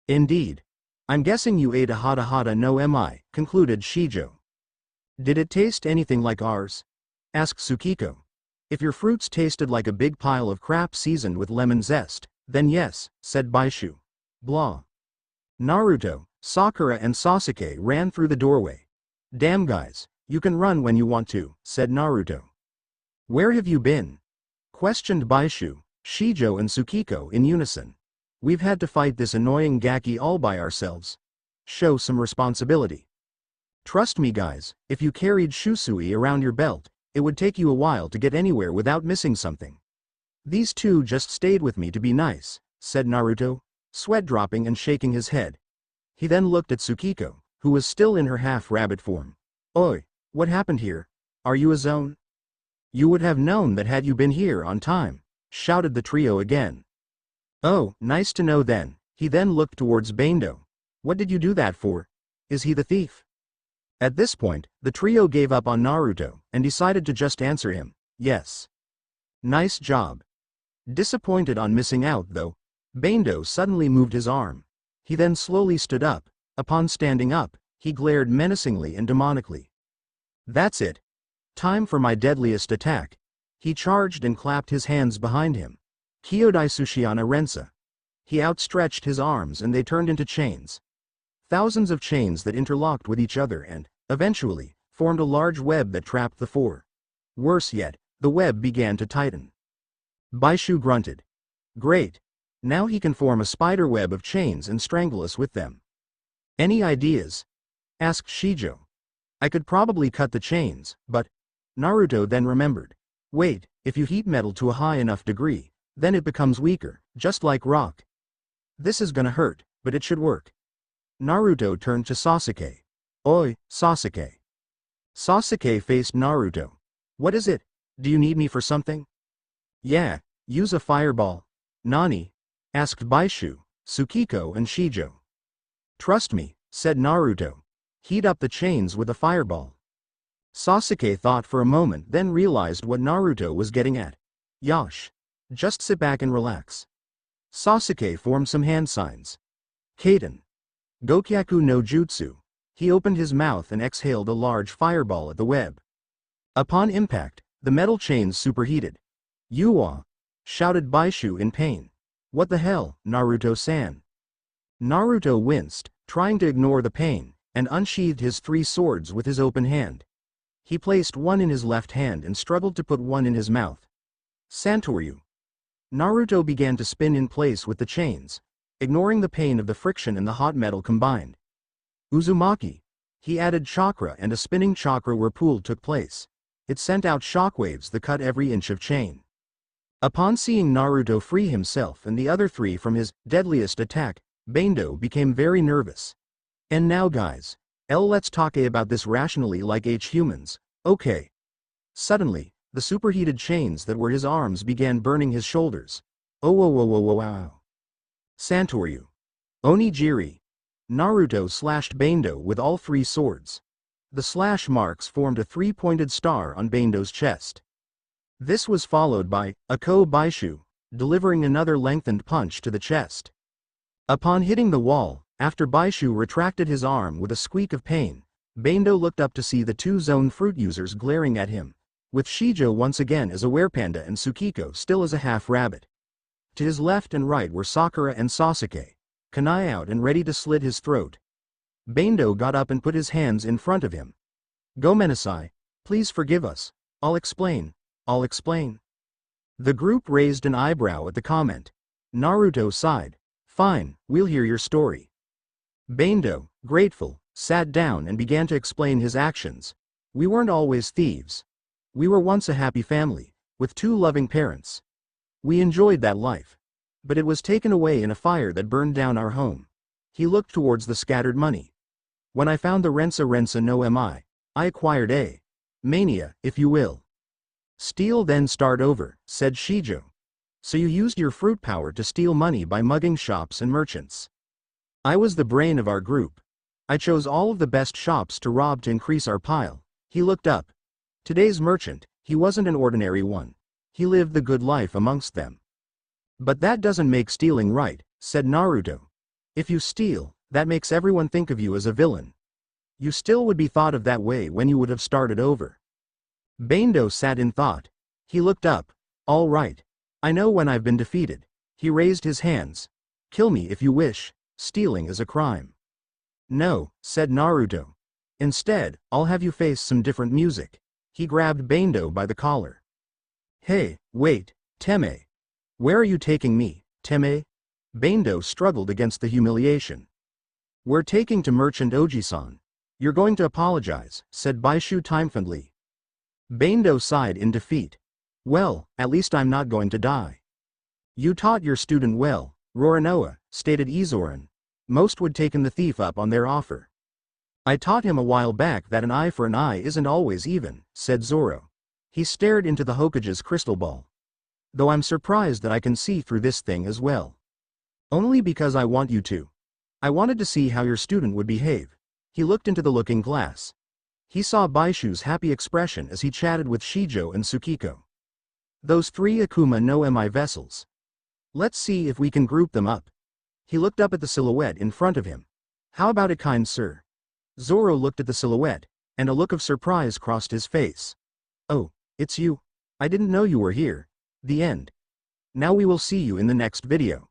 Indeed. I'm guessing you ate a hata no Mi, concluded Shijo. Did it taste anything like ours? Asked Tsukiko. If your fruits tasted like a big pile of crap seasoned with lemon zest, then yes, said Baishu. Blah. Naruto, Sakura and Sasuke ran through the doorway. Damn guys, you can run when you want to, said Naruto. Where have you been? Questioned Baishu, Shijo and Tsukiko in unison. We've had to fight this annoying Gaki all by ourselves. Show some responsibility. Trust me guys, if you carried Shusui around your belt, it would take you a while to get anywhere without missing something. These two just stayed with me to be nice, said Naruto, sweat dropping and shaking his head. He then looked at Tsukiko, who was still in her half-rabbit form. Oi, what happened here? Are you a zone? You would have known that had you been here on time, shouted the trio again. Oh, nice to know then. He then looked towards Bando. What did you do that for? Is he the thief? At this point, the trio gave up on Naruto, and decided to just answer him, yes. Nice job. Disappointed on missing out though, Bando suddenly moved his arm. He then slowly stood up. Upon standing up, he glared menacingly and demonically. That's it. Time for my deadliest attack. He charged and clapped his hands behind him. Kyodai Sushiana Rensa. He outstretched his arms and they turned into chains. Thousands of chains that interlocked with each other and, eventually, formed a large web that trapped the four. Worse yet, the web began to tighten. Baishu grunted. Great. Now he can form a spider web of chains and strangle us with them. Any ideas? Asked Shijo. I could probably cut the chains, but... Naruto then remembered. Wait, if you heat metal to a high enough degree, then it becomes weaker, just like rock. This is gonna hurt, but it should work. Naruto turned to Sasuke. Oi, Sasuke. Sasuke faced Naruto. What is it? Do you need me for something? Yeah, use a fireball. Nani? Asked Baishu, Tsukiko and Shijo. Trust me, said Naruto. Heat up the chains with a fireball. Sasuke thought for a moment, then realized what Naruto was getting at. Yosh. Just sit back and relax. Sasuke formed some hand signs. Kaden. Gokyaku no Jutsu. He opened his mouth and exhaled a large fireball at the web. Upon impact, the metal chains superheated. Yuwa! Shouted Baishu in pain. What the hell, Naruto-san? Naruto winced, trying to ignore the pain, and unsheathed his 3 swords with his open hand. He placed one in his left hand and struggled to put one in his mouth. Santoryu. Naruto began to spin in place with the chains, ignoring the pain of the friction and the hot metal combined. Uzumaki. He added chakra and a spinning chakra whirlpool took place. It sent out shockwaves that cut every inch of chain. Upon seeing Naruto free himself and the other 3 from his deadliest attack, Bando became very nervous. And now guys, let's talk about this rationally like humans, okay. Suddenly, the superheated chains that were his arms began burning his shoulders. Oh whoa whoa whoa whoa wow. Santoryu. Onigiri. Naruto slashed Bando with all 3 swords. The slash marks formed a 3-pointed star on Bando's chest. This was followed by Ako Baishu, delivering another lengthened punch to the chest. Upon hitting the wall, after Baishu retracted his arm with a squeak of pain, Bando looked up to see the 2 zone fruit users glaring at him, with Shijo once again as a werepanda and Tsukiko still as a half-rabbit. To his left and right were Sakura and Sasuke, kunai out and ready to slit his throat. Bando got up and put his hands in front of him. Gomenasai, please forgive us. I'll explain. The group raised an eyebrow at the comment. Naruto sighed. Fine, we'll hear your story. Bando, grateful, sat down and began to explain his actions. We weren't always thieves. We were once a happy family, with 2 loving parents. We enjoyed that life. But it was taken away in a fire that burned down our home. He looked towards the scattered money. When I found the Rensa no Mi, I acquired a mania, if you will. Steal then start over, said Shijo. So you used your fruit power to steal money by mugging shops and merchants. I was the brain of our group. I chose all of the best shops to rob to increase our pile. He looked up. Today's merchant, he wasn't an ordinary one. He lived the good life amongst them. But that doesn't make stealing right, said Naruto. If you steal, that makes everyone think of you as a villain. You still would be thought of that way when you would have started over. Bando sat in thought. He looked up. All right. I know when I've been defeated. He raised his hands. Kill me if you wish. Stealing is a crime. No, said Naruto. Instead, I'll have you face some different music. He grabbed Bando by the collar. Hey, wait, Teme. Where are you taking me, Teme? Bando struggled against the humiliation. We're taking to Merchant Oji-san. You're going to apologize, said Baishu triumphantly. Bando sighed in defeat. Well, at least I'm not going to die. You taught your student well, Roronoa, stated Izoran. Most would taken the thief up on their offer. I taught him a while back that an eye for an eye isn't always even, said Zoro. He stared into the Hokage's crystal ball. Though I'm surprised that I can see through this thing as well. Only because I want you to. I wanted to see how your student would behave. He looked into the looking glass. He saw Baishu's happy expression as he chatted with Shijo and Tsukiko. Those 3 Akuma no Mi vessels. Let's see if we can group them up. He looked up at the silhouette in front of him. How about it, kind sir? Zoro looked at the silhouette, and a look of surprise crossed his face. Oh, it's you. I didn't know you were here. The end. Now we will see you in the next video.